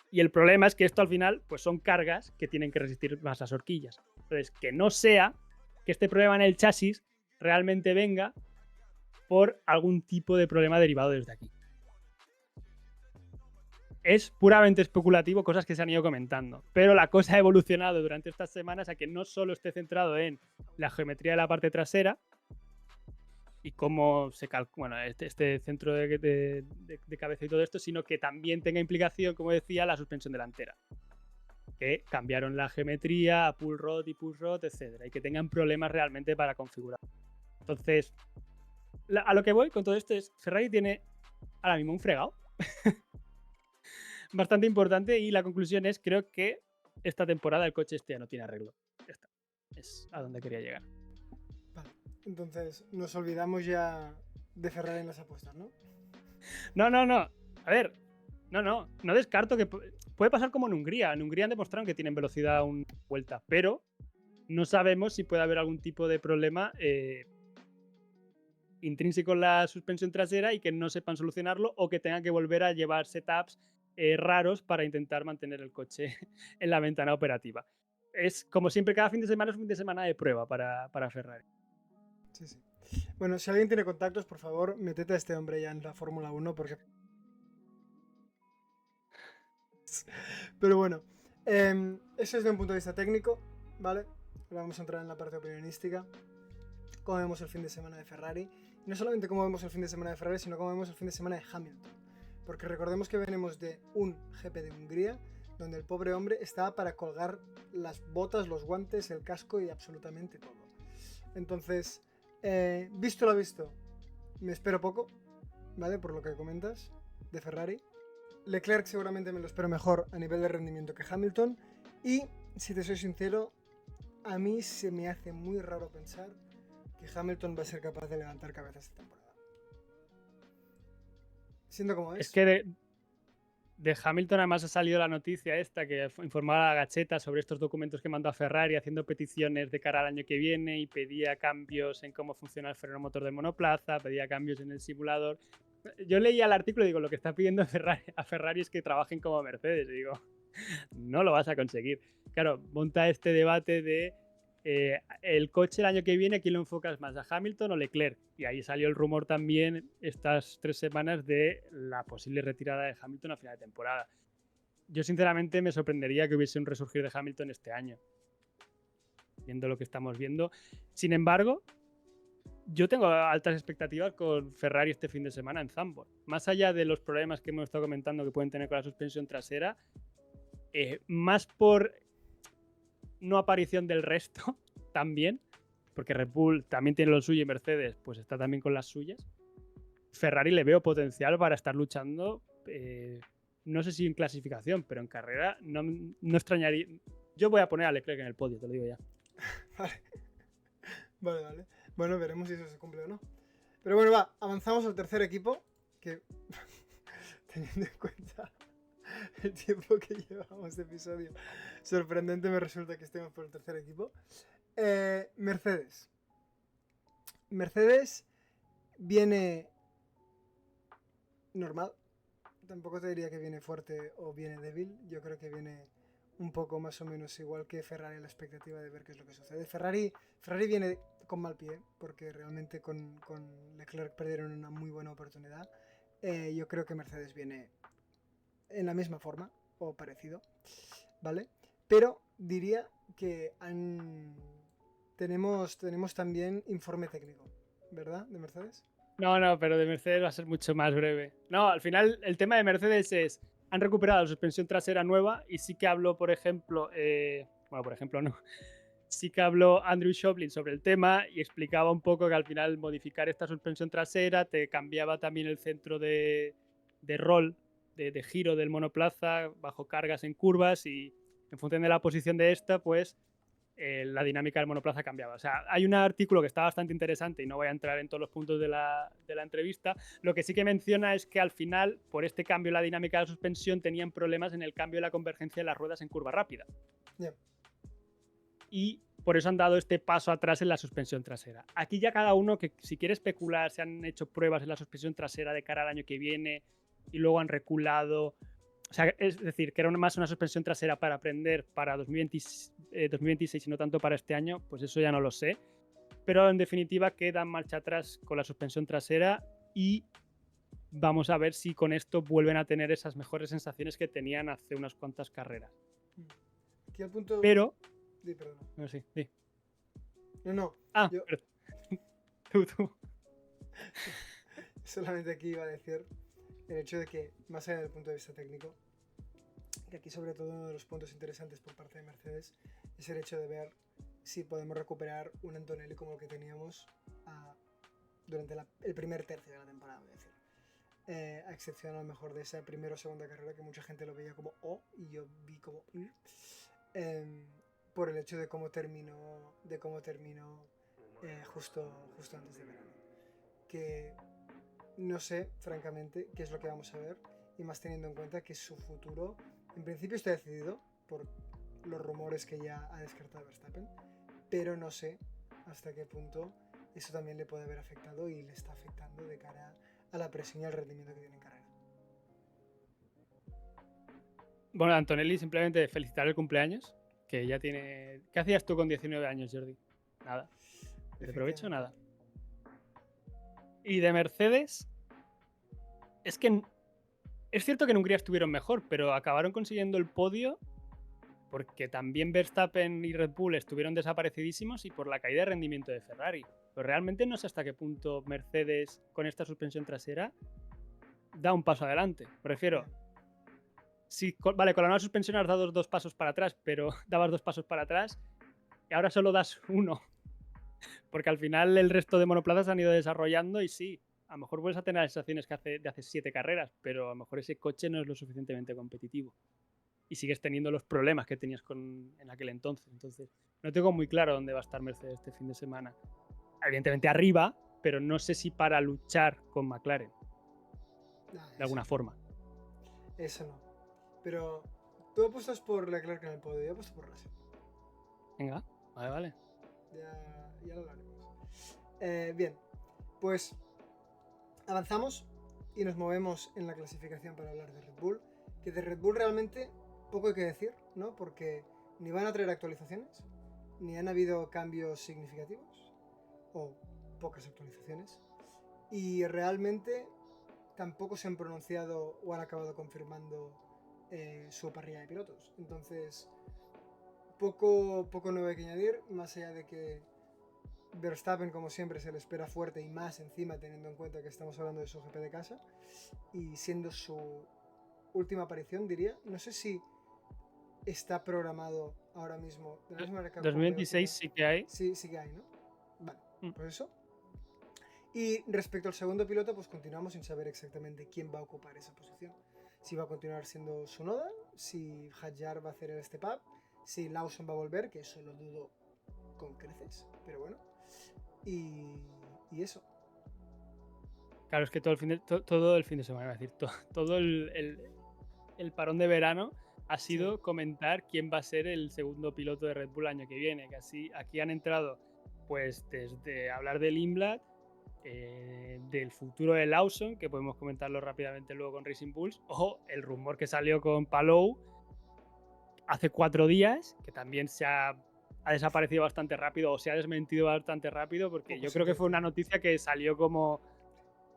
Y el problema es que esto al final pues son cargas que tienen que resistir más las horquillas. Entonces, que no sea que este problema en el chasis realmente venga por algún tipo de problema derivado desde aquí. Es puramente especulativo, cosas que se han ido comentando, pero la cosa ha evolucionado durante estas semanas a que no solo esté centrado en la geometría de la parte trasera y cómo se calcula, bueno, este centro de cabeza y todo esto, sino que también tenga implicación, como decía, la suspensión delantera, que cambiaron la geometría a pull rod y push rod, etcétera, y que tengan problemas realmente para configurar. Entonces, a lo que voy con todo esto es, Ferrari tiene ahora mismo un fregado bastante importante, y la conclusión es, creo que esta temporada el coche ya no tiene arreglo. Ya está. Es a donde quería llegar. Vale, entonces nos olvidamos ya de Ferrari en las apuestas, ¿no? No. A ver, no descarto que puede pasar como en Hungría. En Hungría han demostrado que tienen velocidad a una vuelta, pero no sabemos si puede haber algún tipo de problema intrínseco en la suspensión trasera y que no sepan solucionarlo, o que tengan que volver a llevar setups raros para intentar mantener el coche en la ventana operativa. Es como siempre, cada fin de semana es un fin de semana de prueba para Ferrari. Sí. Bueno, si alguien tiene contactos, por favor, metete a este hombre ya en la Fórmula 1 porque... Pero bueno, eso es de un punto de vista técnico, ¿vale? Ahora vamos a entrar en la parte opinionística. Cómo vemos el fin de semana de Ferrari. Y no solamente cómo vemos el fin de semana de Ferrari, sino cómo vemos el fin de semana de Hamilton. Porque recordemos que venimos de un GP de Hungría, donde el pobre hombre estaba para colgar las botas, los guantes, el casco y absolutamente todo. Entonces, visto lo visto, me espero poco, ¿vale? Por lo que comentas de Ferrari. Leclerc seguramente me lo espero mejor a nivel de rendimiento que Hamilton. Y, si te soy sincero, a mí se me hace muy raro pensar que Hamilton va a ser capaz de levantar cabeza esta temporada. Siendo como es. Es que de Hamilton además ha salido la noticia esta que informaba a la Gacheta sobre estos documentos que mandó a Ferrari haciendo peticiones de cara al año que viene, y pedía cambios en cómo funciona el freno motor de monoplaza, pedía cambios en el simulador. Yo leía el artículo y digo, lo que está pidiendo a Ferrari es que trabajen como Mercedes. Y digo, no lo vas a conseguir. Claro, monta este debate de el coche el año que viene, ¿quién lo enfocas más, a Hamilton o Leclerc? Y ahí salió el rumor también estas 3 semanas de la posible retirada de Hamilton a final de temporada. Yo sinceramente me sorprendería que hubiese un resurgir de Hamilton este año, viendo lo que estamos viendo. Sin embargo, yo tengo altas expectativas con Ferrari este fin de semana en Zandvoort. Más allá de los problemas que hemos estado comentando que pueden tener con la suspensión trasera, más por no aparición del resto también, porque Red Bull también tiene lo suyo y Mercedes pues está también con las suyas. Ferrari le veo potencial para estar luchando, no sé si en clasificación, pero en carrera no extrañaría. Yo voy a poner a Leclerc en el podio, te lo digo ya. Vale. Bueno, veremos si eso se cumple o no. Pero bueno, va, avanzamos al tercer equipo, que teniendo en cuenta el tiempo que llevamos de episodio, sorprendente me resulta que estemos por el tercer equipo. Mercedes. Mercedes viene normal. Tampoco te diría que viene fuerte o viene débil. Yo creo que viene un poco más o menos igual que Ferrari, la expectativa de ver qué es lo que sucede. Ferrari viene con mal pie, porque realmente con Leclerc perdieron una muy buena oportunidad. Yo creo que Mercedes viene en la misma forma, o parecido, ¿vale? Pero diría que tenemos también informe técnico, ¿verdad? De Mercedes. No, pero de Mercedes va a ser mucho más breve. No, al final el tema de Mercedes es, han recuperado la suspensión trasera nueva y sí que habló, por ejemplo, sí que habló Andrew Shoplin sobre el tema y explicaba un poco que al final modificar esta suspensión trasera te cambiaba también el centro de rol, de giro del monoplaza bajo cargas en curvas y en función de la posición de esta, pues la dinámica del monoplaza cambiaba. O sea, hay un artículo que está bastante interesante y no voy a entrar en todos los puntos de la entrevista. Lo que sí que menciona es que al final, por este cambio en la dinámica de la suspensión, tenían problemas en el cambio de la convergencia de las ruedas en curva rápida. Yeah. Y por eso han dado este paso atrás en la suspensión trasera. Aquí ya cada uno, que si quiere especular, se han hecho pruebas en la suspensión trasera de cara al año que viene y luego han reculado. O sea, es decir, que era más una suspensión trasera para aprender para 2026 y no tanto para este año, pues eso ya no lo sé. Pero en definitiva quedan marcha atrás con la suspensión trasera y vamos a ver si con esto vuelven a tener esas mejores sensaciones que tenían hace unas cuantas carreras. Aquí al punto... Pero... perdona. No, sí, sí. No. Ah, yo... tú. Solamente aquí iba a decir el hecho de que, más allá del punto de vista técnico, que aquí sobre todo uno de los puntos interesantes por parte de Mercedes es el hecho de ver si podemos recuperar un Antonelli como el que teníamos durante el primer tercio de la temporada, voy a decir. A excepción a lo mejor de esa primera o segunda carrera que mucha gente lo veía como O y yo vi como por el hecho de cómo terminó justo antes de verano, que no sé francamente qué es lo que vamos a ver, y más teniendo en cuenta que su futuro en principio está decidido por los rumores que ya ha descartado Verstappen, pero no sé hasta qué punto eso también le puede haber afectado y le está afectando de cara a la presión y al rendimiento que tiene en carrera. Bueno, Antonelli, simplemente felicitar el cumpleaños, que ya tiene... ¿Qué hacías tú con 19 años, Jordi? Nada. ¿De provecho? Nada. Y de Mercedes, es que es cierto que en Hungría estuvieron mejor, pero acabaron consiguiendo el podio porque también Verstappen y Red Bull estuvieron desaparecidísimos y por la caída de rendimiento de Ferrari. Pero realmente no sé hasta qué punto Mercedes, con esta suspensión trasera, da un paso adelante. Me refiero, vale, con la nueva suspensión has dado 2 pasos para atrás, pero dabas 2 pasos para atrás y ahora solo das 1. Porque al final el resto de monoplazas han ido desarrollando y sí, a lo mejor vuelves a tener las sensaciones que de hace 7 carreras, pero a lo mejor ese coche no es lo suficientemente competitivo. Y sigues teniendo los problemas que tenías en aquel entonces. Entonces, no tengo muy claro dónde va a estar Mercedes este fin de semana. Evidentemente arriba, pero no sé si para luchar con McLaren. De alguna forma. Eso no. Pero tú apuestas por Leclerc en el podio, yo apuesto por Russell. Venga, vale. Ya lo hablaremos. Bien, pues avanzamos y nos movemos en la clasificación para hablar de Red Bull. Que de Red Bull realmente poco hay que decir, ¿no? Porque ni van a traer actualizaciones, ni han habido cambios significativos, o pocas actualizaciones, y realmente tampoco se han pronunciado o han acabado confirmando su parrilla de pilotos. Entonces, poco nuevo hay que añadir, más allá de que Verstappen, como siempre, se le espera fuerte y más encima teniendo en cuenta que estamos hablando de su GP de casa y siendo su última aparición, diría. No sé si está programado ahora mismo de la misma manera que Ocon, veo 2026 sí que hay. Sí, sí que hay, ¿no? Vale, pues eso. Y respecto al segundo piloto, pues continuamos sin saber exactamente quién va a ocupar esa posición. Si va a continuar siendo Tsunoda, si Hadjar va a hacer el step up, si Lawson va a volver, que eso lo dudo con creces, pero bueno. Y eso. Claro, es que todo el fin de semana, iba a decir, todo el parón de verano ha sido comentar quién va a ser el segundo piloto de Red Bull el año que viene. Que así aquí han entrado, pues, desde hablar del Imblad, del futuro de Lawson, que podemos comentarlo rápidamente luego con Racing Bulls, o el rumor que salió con Palou hace 4 días, que también ha desaparecido bastante rápido o se ha desmentido bastante rápido, porque yo creo que fue una noticia que salió como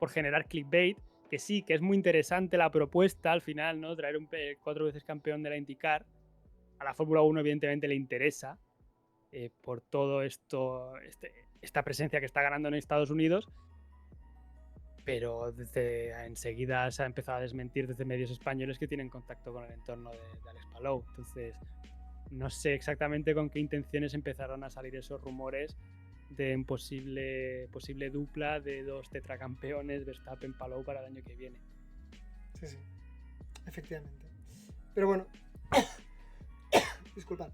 por generar clickbait, que sí, que es muy interesante la propuesta al final, ¿no? Traer un 4 veces campeón de la IndyCar. A la Fórmula 1 evidentemente le interesa por todo esto, esta presencia que está ganando en Estados Unidos, pero desde enseguida se ha empezado a desmentir desde medios españoles que tienen contacto con el entorno de Alex Palou. Entonces, no sé exactamente con qué intenciones empezaron a salir esos rumores de un posible dupla de 2 tetracampeones Verstappen-Palou para el año que viene. Sí, sí, efectivamente. Pero bueno, disculpad.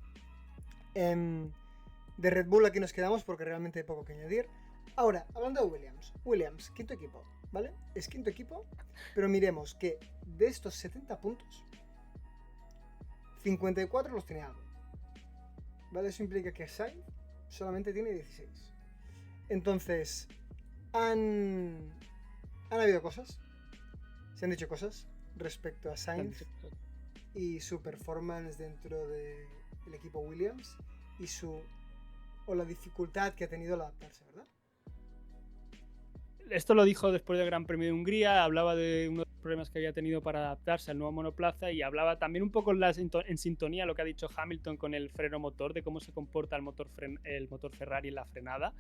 De Red Bull aquí nos quedamos porque realmente hay poco que añadir. Ahora, hablando de Williams, quinto equipo, ¿vale? Es quinto equipo, pero miremos que de estos 70 puntos, 54 los tiene Albon, ¿vale? Eso implica que Sainz solamente tiene 16. Entonces, han habido cosas, se han dicho cosas respecto a Sainz y su performance dentro del equipo Williams y la dificultad que ha tenido al adaptarse, ¿verdad? Esto lo dijo después del Gran Premio de Hungría, hablaba de uno de los problemas que había tenido para adaptarse al nuevo monoplaza y hablaba también un poco en sintonía lo que ha dicho Hamilton con el freno motor, de cómo se comporta el motor Ferrari en la frenada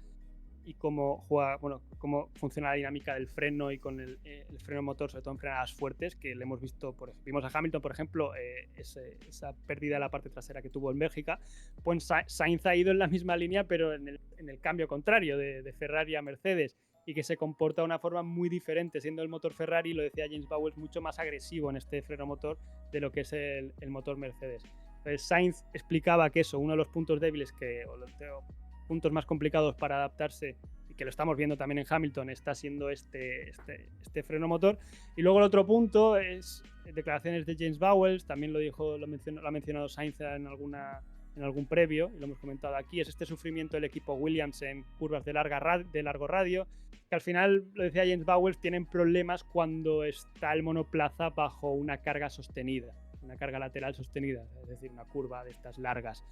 y cómo juega, bueno, cómo funciona la dinámica del freno y con el freno motor, sobre todo en frenadas fuertes, que le hemos visto, vimos a Hamilton, por ejemplo, esa pérdida de la parte trasera que tuvo en Bélgica. Pues Sainz ha ido en la misma línea, pero en el cambio contrario, de Ferrari a Mercedes, y que se comporta de una forma muy diferente, siendo el motor Ferrari, lo decía James Bowles, mucho más agresivo en este freno motor de lo que es el motor Mercedes. Entonces Sainz explicaba que eso, uno de los puntos débiles puntos más complicados para adaptarse, y que lo estamos viendo también en Hamilton, está siendo este freno motor. Y luego el otro punto es declaraciones de James Bowles, también lo ha mencionado Sainz en algún previo, y lo hemos comentado aquí, es este sufrimiento del equipo Williams en curvas de largo radio, que al final, lo decía James Bowles, tienen problemas cuando está el monoplaza bajo una carga sostenida, una carga lateral sostenida, es decir, una curva de estas largas.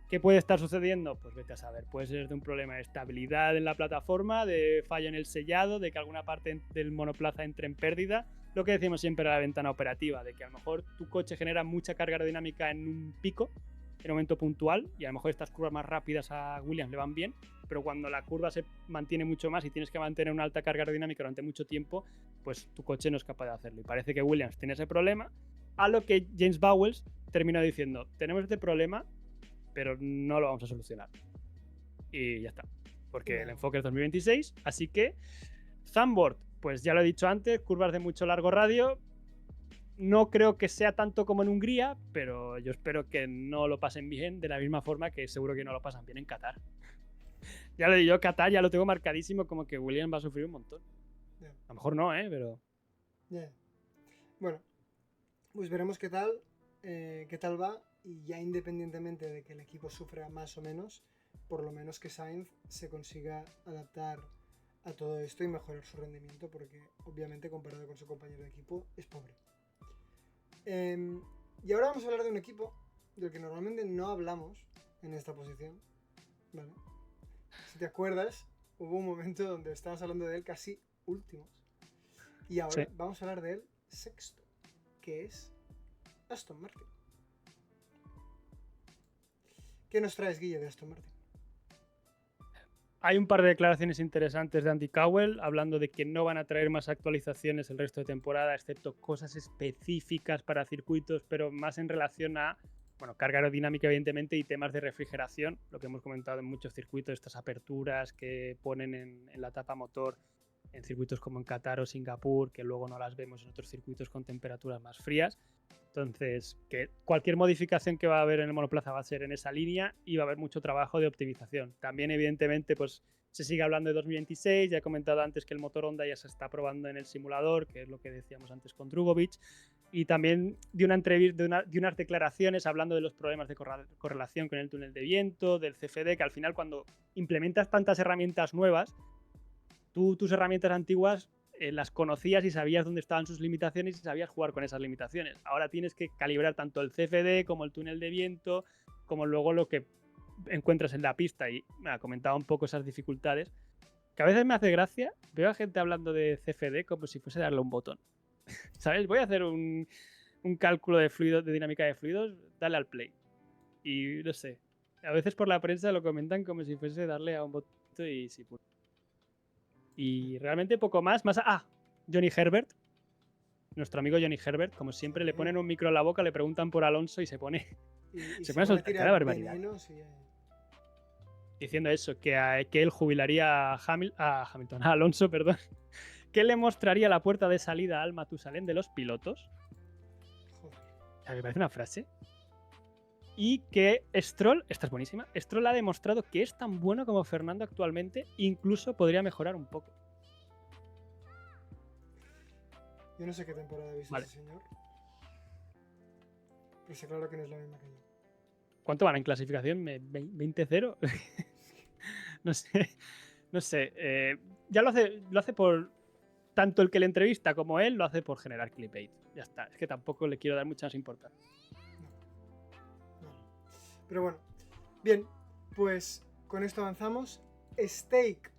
¿Qué puede estar sucediendo? Pues vete a saber. Puede ser de un problema de estabilidad en la plataforma, de fallo en el sellado, de que alguna parte del monoplaza entre en pérdida. Lo que decimos siempre en la ventana operativa, de que a lo mejor tu coche genera mucha carga aerodinámica en un pico, en un momento puntual, y a lo mejor estas curvas más rápidas a Williams le van bien, pero cuando la curva se mantiene mucho más y tienes que mantener una alta carga aerodinámica durante mucho tiempo, pues tu coche no es capaz de hacerlo. Y parece que Williams tiene ese problema, a lo que James Bowles terminó diciendo, tenemos este problema, pero no lo vamos a solucionar. Y ya está. Porque el enfoque es 2026. Así que Zandvoort, pues ya lo he dicho antes, curvas de mucho largo radio. No creo que sea tanto como en Hungría, pero yo espero que no lo pasen bien de la misma forma que seguro que no lo pasan bien en Qatar. Ya lo digo, Qatar ya lo tengo marcadísimo como que Williams va a sufrir un montón. A lo mejor no, pero... Bueno, pues veremos qué tal va. Y ya independientemente de que el equipo sufra más o menos, por lo menos que Sainz se consiga adaptar a todo esto y mejorar su rendimiento, porque obviamente comparado con su compañero de equipo es pobre. Y ahora vamos a hablar de un equipo del que normalmente no hablamos en esta posición, ¿vale? Si te acuerdas, hubo un momento donde estábamos hablando de él casi últimos, y ahora vamos a hablar de él sexto, que es Aston Martin. ¿Qué nos traes, Guille, de Aston Martin? Hay un par de declaraciones interesantes de Andy Cowell hablando de que no van a traer más actualizaciones el resto de temporada, excepto cosas específicas para circuitos, pero más en relación a, bueno, carga aerodinámica evidentemente y temas de refrigeración, lo que hemos comentado en muchos circuitos, estas aperturas que ponen en la tapa motor en circuitos como en Qatar o Singapur, que luego no las vemos en otros circuitos con temperaturas más frías. Entonces, que cualquier modificación que va a haber en el monoplaza va a ser en esa línea y va a haber mucho trabajo de optimización. También, evidentemente, pues se sigue hablando de 2026. Ya he comentado antes que el motor Honda ya se está probando en el simulador, que es lo que decíamos antes con Drugovich. Y también de una entrevista, de unas declaraciones hablando de los problemas de correlación con el túnel de viento, del CFD, que al final cuando implementas tantas herramientas nuevas, tus herramientas antiguas las conocías y sabías dónde estaban sus limitaciones y sabías jugar con esas limitaciones. Ahora tienes que calibrar tanto el CFD como el túnel de viento, como luego lo que encuentras en la pista. Y me ha comentado un poco esas dificultades, que a veces me hace gracia. Veo a gente hablando de CFD como si fuese darle un botón. ¿Sabes? Voy a hacer un cálculo de fluidos, de dinámica de fluidos, dale al play. Y no sé, a veces por la prensa lo comentan como si fuese darle a un botón y sí, pues. Y realmente poco más. Johnny Herbert. Nuestro amigo Johnny Herbert, como siempre, le ponen un micro a la boca, le preguntan por Alonso y se pone se pone a soltar cada barbaridad. Diciendo eso, que él jubilaría a Alonso, perdón, que le mostraría la puerta de salida al Matusalén de los pilotos. Joder. Me parece una frase. Y que Stroll, esta es buenísima, Stroll ha demostrado que es tan bueno como Fernando actualmente, incluso podría mejorar un poco. Yo no sé qué temporada ha visto ese señor. Pero sé claro que no es la misma que yo. ¿Cuánto van en clasificación? ¿20-0? No sé. Ya lo hace por... Tanto el que le entrevista como él lo hace por generar clickbait. Ya está. Es que tampoco le quiero dar mucha más importancia. No. Pero bueno. Bien. Pues con esto avanzamos. Stake.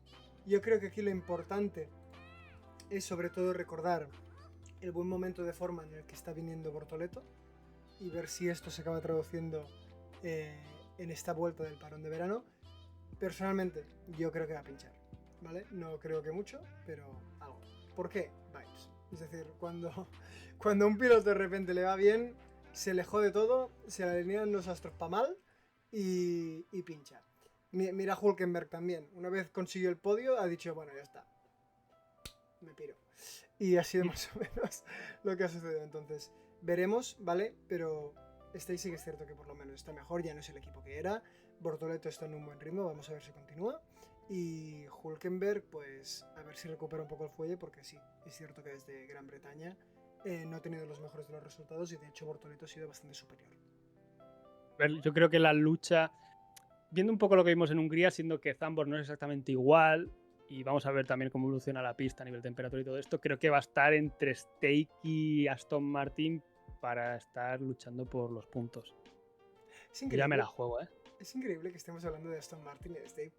Yo creo que aquí lo importante es sobre todo recordar el buen momento de forma en el que está viniendo Bortoleto y ver si esto se acaba traduciendo en esta vuelta del parón de verano. Personalmente, yo creo que va a pinchar, ¿vale? No creo que mucho, pero algo. ¿Por qué? Vibes. Es decir, cuando un piloto de repente le va bien, se le jode todo, se le alinean los astros para mal y pincha. Mira Hülkenberg también. Una vez consiguió el podio, ha dicho, bueno, ya está. Me piro. Y ha sido más o menos lo que ha sucedido. Entonces, veremos, ¿vale? Pero sí que es cierto que por lo menos está mejor, ya no es el equipo que era. Bortoleto está en un buen ritmo, vamos a ver si continúa. Y Hülkenberg, pues a ver si recupera un poco el fuelle, porque sí, es cierto que desde Gran Bretaña no ha tenido los mejores de los resultados y de hecho Bortoleto ha sido bastante superior. Yo creo que la lucha, viendo un poco lo que vimos en Hungría, siendo que Zandvoort no es exactamente igual, y vamos a ver también cómo evoluciona la pista a nivel de temperatura y todo esto, creo que va a estar entre Stake y Aston Martin para estar luchando por los puntos. Yo ya me la juego, ¿eh? Es increíble que estemos hablando de Aston Martin y de Stake,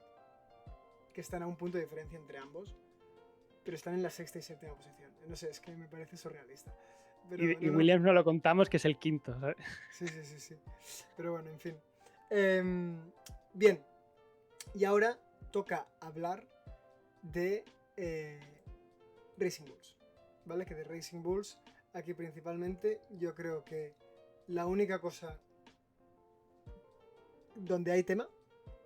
que están a un punto de diferencia entre ambos, pero están en la sexta y séptima posición. No sé, es que me parece surrealista. Pero, y Williams no lo contamos, que es el quinto, ¿sabes? Sí. Pero bueno, en fin. Bien. Y ahora toca hablar de Racing Bulls. ¿Vale? Que de Racing Bulls, aquí principalmente, yo creo que la única cosa donde hay tema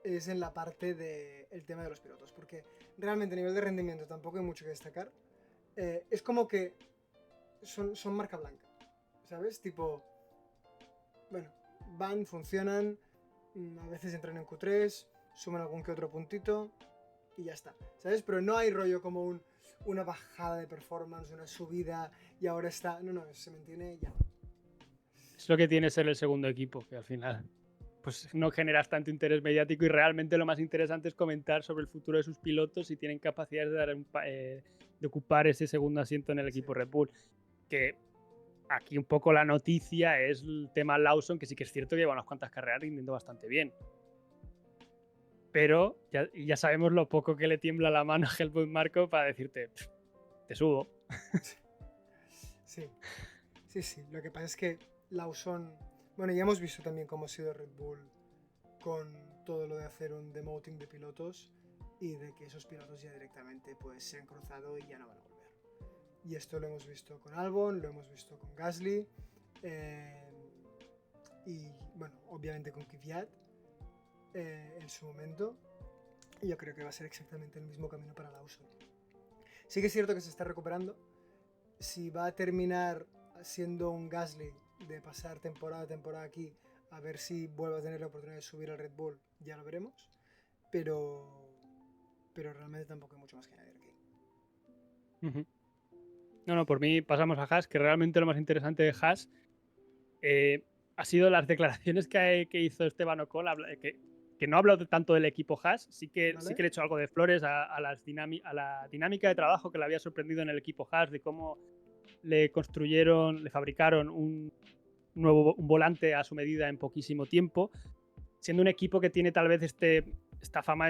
es en la parte del tema de los pilotos. Porque realmente a nivel de rendimiento tampoco hay mucho que destacar. Es como que son marca blanca, ¿sabes? Tipo, bueno, van, funcionan, a veces entran en Q3, suman algún que otro puntito y ya está, ¿sabes? Pero no hay rollo como una bajada de performance, una subida y ahora está... No, se mantiene ya. Es lo que tiene ser el segundo equipo, que al final pues no generas tanto interés mediático y realmente lo más interesante es comentar sobre el futuro de sus pilotos si tienen capacidad de ocupar ese segundo asiento en el equipo Red Bull. Que aquí un poco la noticia es el tema Lawson, que sí que es cierto que lleva unas cuantas carreras rindiendo bastante bien. Pero ya sabemos lo poco que le tiembla la mano a Helmut Marko para decirte, te subo. Sí. Lo que pasa es que Lawson... Bueno, ya hemos visto también cómo ha sido Red Bull con todo lo de hacer un demoting de pilotos y de que esos pilotos ya directamente pues se han cruzado y ya no van a volver. Y esto lo hemos visto con Albon, lo hemos visto con Gasly, y bueno, obviamente con Kvyat en su momento. Y yo creo que va a ser exactamente el mismo camino para Lawson. Sí que es cierto que se está recuperando. Si va a terminar siendo un Gasly de pasar temporada a temporada aquí, a ver si vuelve a tener la oportunidad de subir al Red Bull, ya lo veremos. Pero realmente tampoco hay mucho más que añadir aquí. Uh-huh. No, por mí pasamos a Haas, que realmente lo más interesante de Haas ha sido las declaraciones que hizo Esteban Ocon, que no ha hablado tanto del equipo Haas, sí que ¿Vale? le he hecho algo de flores a la dinámica de trabajo que le había sorprendido en el equipo Haas, de cómo le fabricaron un volante a su medida en poquísimo tiempo, siendo un equipo que tiene tal vez esta fama,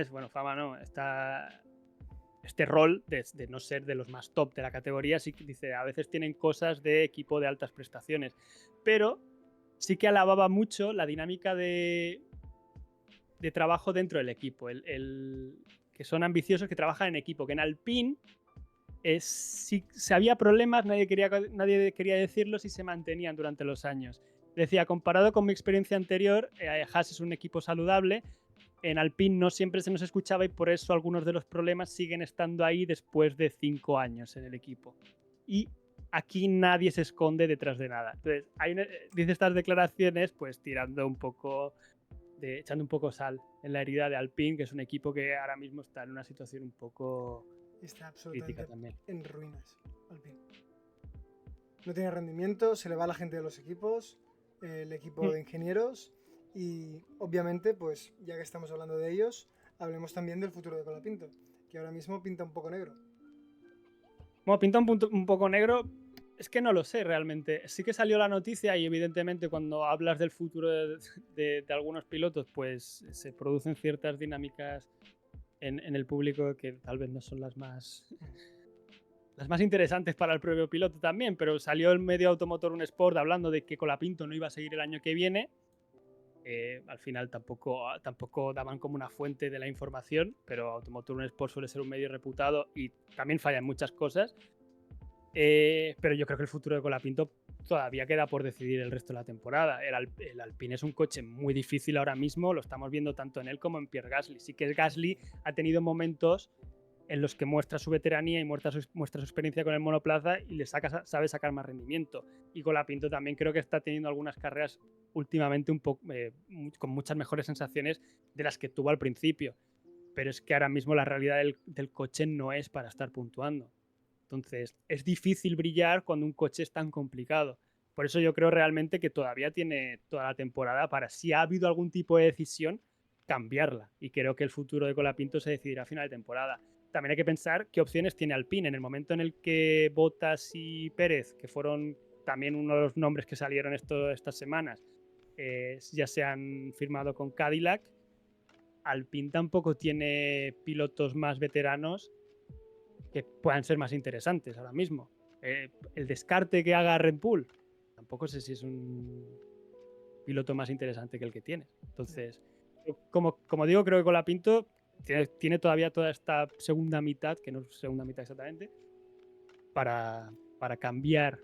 este rol de no ser de los más top de la categoría. Sí que dice, a veces tienen cosas de equipo de altas prestaciones, pero sí que alababa mucho la dinámica de trabajo dentro del equipo, que son ambiciosos, que trabajan en equipo, que en Alpine si había problemas, nadie quería decirlos y se mantenían durante los años. Decía, comparado con mi experiencia anterior, Haas es un equipo saludable. En Alpine no siempre se nos escuchaba y por eso algunos de los problemas siguen estando ahí después de 5 años en el equipo. Y aquí nadie se esconde detrás de nada. Entonces, dice estas declaraciones pues tirando un poco, echando un poco sal en la herida de Alpine, que es un equipo que ahora mismo está en una situación un poco Está crítica absolutamente también. en ruinas, Alpine. No tiene rendimiento, se le va la gente de los equipos, el equipo de ingenieros, y obviamente, pues ya que estamos hablando de ellos, hablemos también del futuro de Colapinto, que ahora mismo pinta un poco negro. Bueno, pinta un poco negro. Es que no lo sé realmente. Sí que salió la noticia y evidentemente cuando hablas del futuro de algunos pilotos, pues se producen ciertas dinámicas en el público que tal vez no son las más interesantes para el propio piloto también, pero salió el medio Automotor Un Sport hablando de que Colapinto no iba a seguir el año que viene. Al final tampoco daban como una fuente de la información, pero Automotor Un Sport suele ser un medio reputado y también falla en muchas cosas. Pero yo creo que el futuro de Colapinto todavía queda por decidir el resto de la temporada. El Alpine es un coche muy difícil ahora mismo, lo estamos viendo tanto en él como en Pierre Gasly. Sí que Gasly ha tenido momentos en los que muestra su veteranía y muestra su experiencia con el monoplaza y sabe sacar más rendimiento. Y Colapinto también creo que está teniendo algunas carreras últimamente con muchas mejores sensaciones de las que tuvo al principio. Pero es que ahora mismo la realidad del coche no es para estar puntuando. Entonces, es difícil brillar cuando un coche es tan complicado. Por eso yo creo realmente que todavía tiene toda la temporada para, si ha habido algún tipo de decisión, cambiarla. Y creo que el futuro de Colapinto se decidirá a final de temporada. También hay que pensar qué opciones tiene Alpine. En el momento en el que Bottas y Pérez, que fueron también uno de los nombres que salieron estas semanas, ya se han firmado con Cadillac, Alpine tampoco tiene pilotos más veteranos que puedan ser más interesantes ahora mismo. El descarte que haga Red Bull, tampoco sé si es un piloto más interesante que el que tiene. Entonces, como digo, creo que Colapinto tiene todavía toda esta segunda mitad, que no es segunda mitad exactamente, para cambiar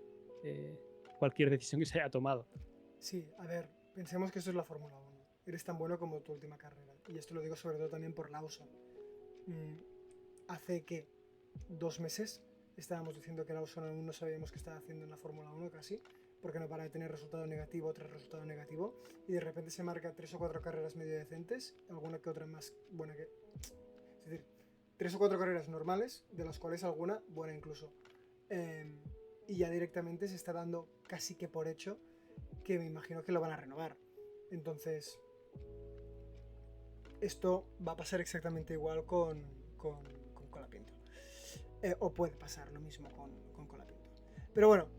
cualquier decisión que se haya tomado. Sí, a ver, pensemos que esto es la Fórmula 1. Eres tan bueno como tu última carrera. Y esto lo digo sobre todo también por Lawson. Hace que 2 meses estábamos diciendo que Lawson aún no sabíamos qué estaba haciendo en la Fórmula 1 casi, porque no para de tener resultado negativo tras resultado negativo, y de repente se marca 3 o 4 carreras medio decentes, alguna que otra más buena que... Es decir, 3 o 4 carreras normales, de las cuales alguna buena incluso. Y ya directamente se está dando casi que por hecho que me imagino que lo van a renovar. Entonces, esto va a pasar exactamente igual con Colapinto. O puede pasar lo mismo con Colapinto. Pero bueno,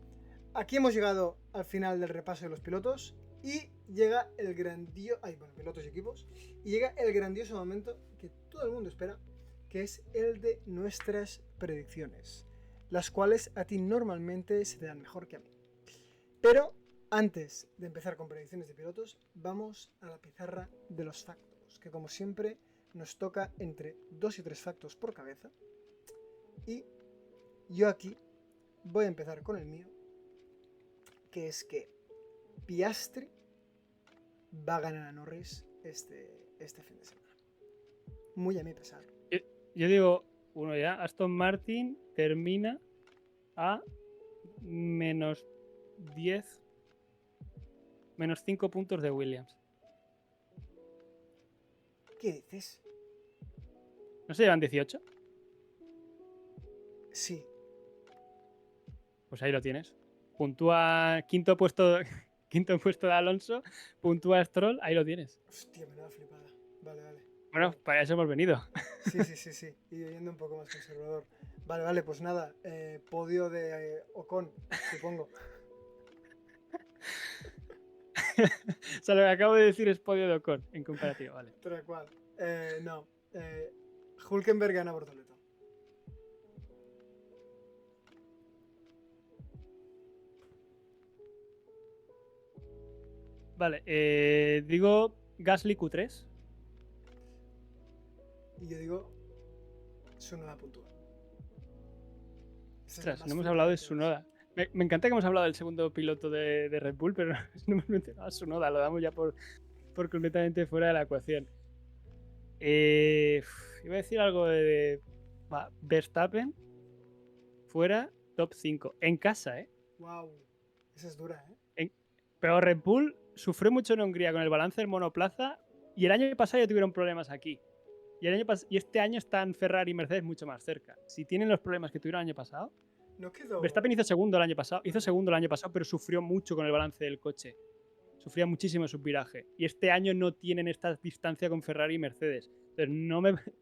aquí hemos llegado al final del repaso de los pilotos y llega el grandioso... pilotos y equipos. Y llega el grandioso momento que todo el mundo espera, que es el de nuestras predicciones, las cuales a ti normalmente se te dan mejor que a mí. Pero antes de empezar con predicciones de pilotos, vamos a la pizarra de los factos, que como siempre nos toca entre 2 y 3 factos por cabeza. Y yo aquí voy a empezar con el mío, que es que Piastri va a ganar a Norris este fin de semana. Muy a mi pesar. Yo digo, uno ya, Aston Martin termina a menos 10, menos 5 puntos de Williams. ¿Qué dices? ¿No se llevan 18? Sí. Pues ahí lo tienes. Puntúa quinto puesto de Alonso, puntúa Stroll, ahí lo tienes. Hostia, me da flipada. Vale, vale. Bueno, para eso hemos venido. Sí. Y yendo un poco más conservador. Vale, pues nada. Podio de Ocon, supongo. O sea, lo que acabo de decir es podio de Ocon en comparativa, vale. Tal cual. No. Hülkenberg gana Bortoleto. Vale, digo Gasly Q3. Y yo digo, Tsunoda puntúa. Ostras, no hemos hablado de Tsunoda. Me encanta que hemos hablado del segundo piloto de Red Bull, pero no hemos mencionado a Tsunoda, lo damos ya por completamente fuera de la ecuación. Iba a decir algo de Verstappen fuera top 5. En casa, ¿eh? Wow, esa es dura, ¿eh? Pero Red Bull sufrió mucho en Hungría con el balance del monoplaza y el año pasado ya tuvieron problemas aquí. Y este año están Ferrari y Mercedes mucho más cerca. Si tienen los problemas que tuvieron el año pasado, No quedó. Verstappen hizo segundo el año pasado, pero sufrió mucho con el balance del coche. Sufría muchísimo su viraje. Y este año no tienen esta distancia con Ferrari y Mercedes. Entonces,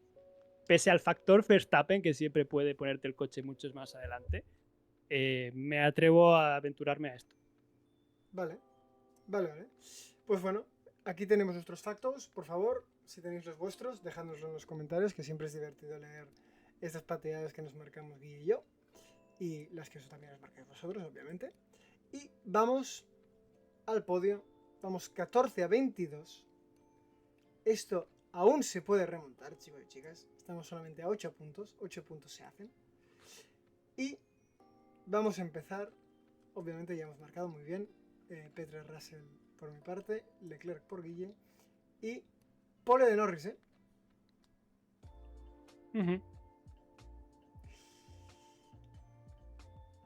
pese al factor Verstappen, que siempre puede ponerte el coche mucho más adelante, me atrevo a aventurarme a esto. Vale. Pues bueno, aquí tenemos nuestros factos. Por favor, si tenéis los vuestros, dejadnoslo en los comentarios, que siempre es divertido leer estas pateadas que nos marcamos Guille y yo. Y las que eso también os marcáis vosotros, obviamente. Y vamos al podio. Vamos 14-22. Esto aún se puede remontar, chicos y chicas. Estamos solamente a 8 puntos. 8 puntos se hacen. Y vamos a empezar. Obviamente ya hemos marcado muy bien. Petre Russell por mi parte. Leclerc por Guille. Y pole de Norris, ¿eh?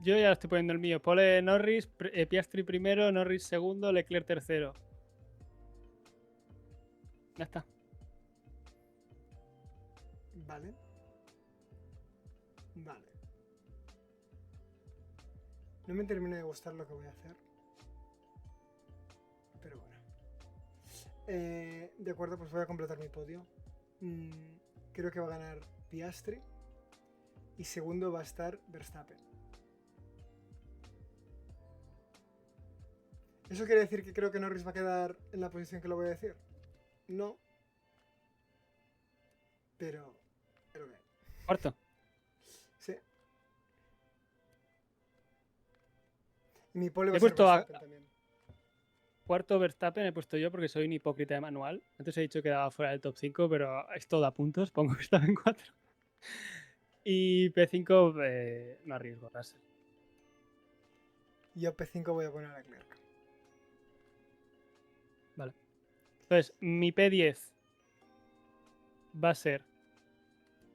Yo ya estoy poniendo el mío. Pole Norris, Piastri primero, Norris segundo, Leclerc tercero. Ya está. Vale. No me termina de gustar lo que voy a hacer. Pero bueno. De acuerdo, pues voy a completar mi podio. Creo que va a ganar Piastri. Y segundo va a estar Verstappen. ¿Eso quiere decir que creo que Norris va a quedar en la posición que lo voy a decir? No. Pero que... Cuarto. Sí. Y mi pole va He a ser puesto Verstappen también. Cuarto Verstappen he puesto yo porque soy un hipócrita de manual. Antes he dicho que quedaba fuera del top 5, pero esto da puntos. Pongo Verstappen 4. Y P5 no arriesgo, Russell. Yo P5 voy a poner a Leclerc. Vale. Entonces, mi P10 va a ser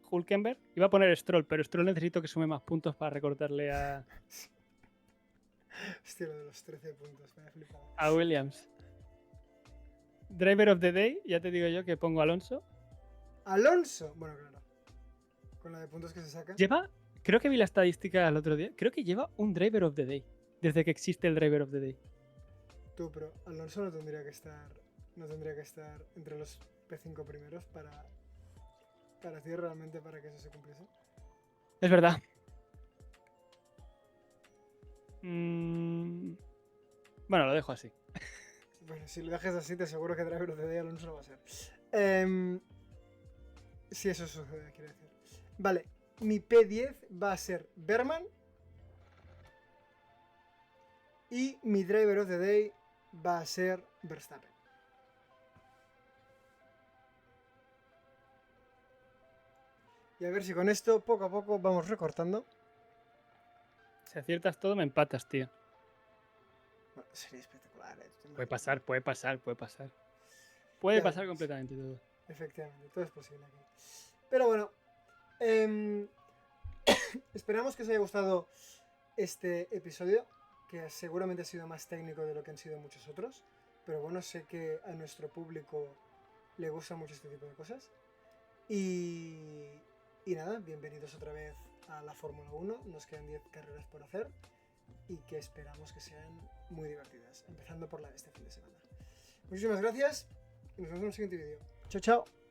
Hülkenberg. Iba a poner Stroll, pero Stroll necesito que sume más puntos para recortarle a Hostia, lo de los 13 puntos, me ha flipado. a Williams. Driver of the Day, ya te digo yo que pongo Alonso. Alonso. Bueno, claro. Con la de puntos que se saca. Creo que vi la estadística el otro día. Creo que lleva un Driver of the Day. Desde que existe el Driver of the Day. Tú, pero Alonso no tendría que estar. No tendría que estar entre los P5 primeros para ti realmente para que eso se cumpliese. Es verdad. Bueno, lo dejo así. Bueno, si lo dejas así, te aseguro que Driver of the Day Alonso no va a ser. Si eso sucede, quiero decir. Vale, mi P10 va a ser Berman. Y mi Driver of the Day va a ser Verstappen. Y a ver si con esto, poco a poco, vamos recortando. Si aciertas todo, me empatas, tío. Bueno, sería espectacular. Puede pasar, puede pasar, puede pasar. Puede Ya pasar veremos. completamente todo. Efectivamente, todo es posible aquí. Pero bueno, esperamos que os haya gustado este episodio, que seguramente ha sido más técnico de lo que han sido muchos otros. Pero bueno, sé que a nuestro público le gusta mucho este tipo de cosas. Y nada, bienvenidos otra vez a la Fórmula 1. Nos quedan 10 carreras por hacer y que esperamos que sean muy divertidas, empezando por la de este fin de semana. Muchísimas gracias y nos vemos en un siguiente vídeo. Chao, chao.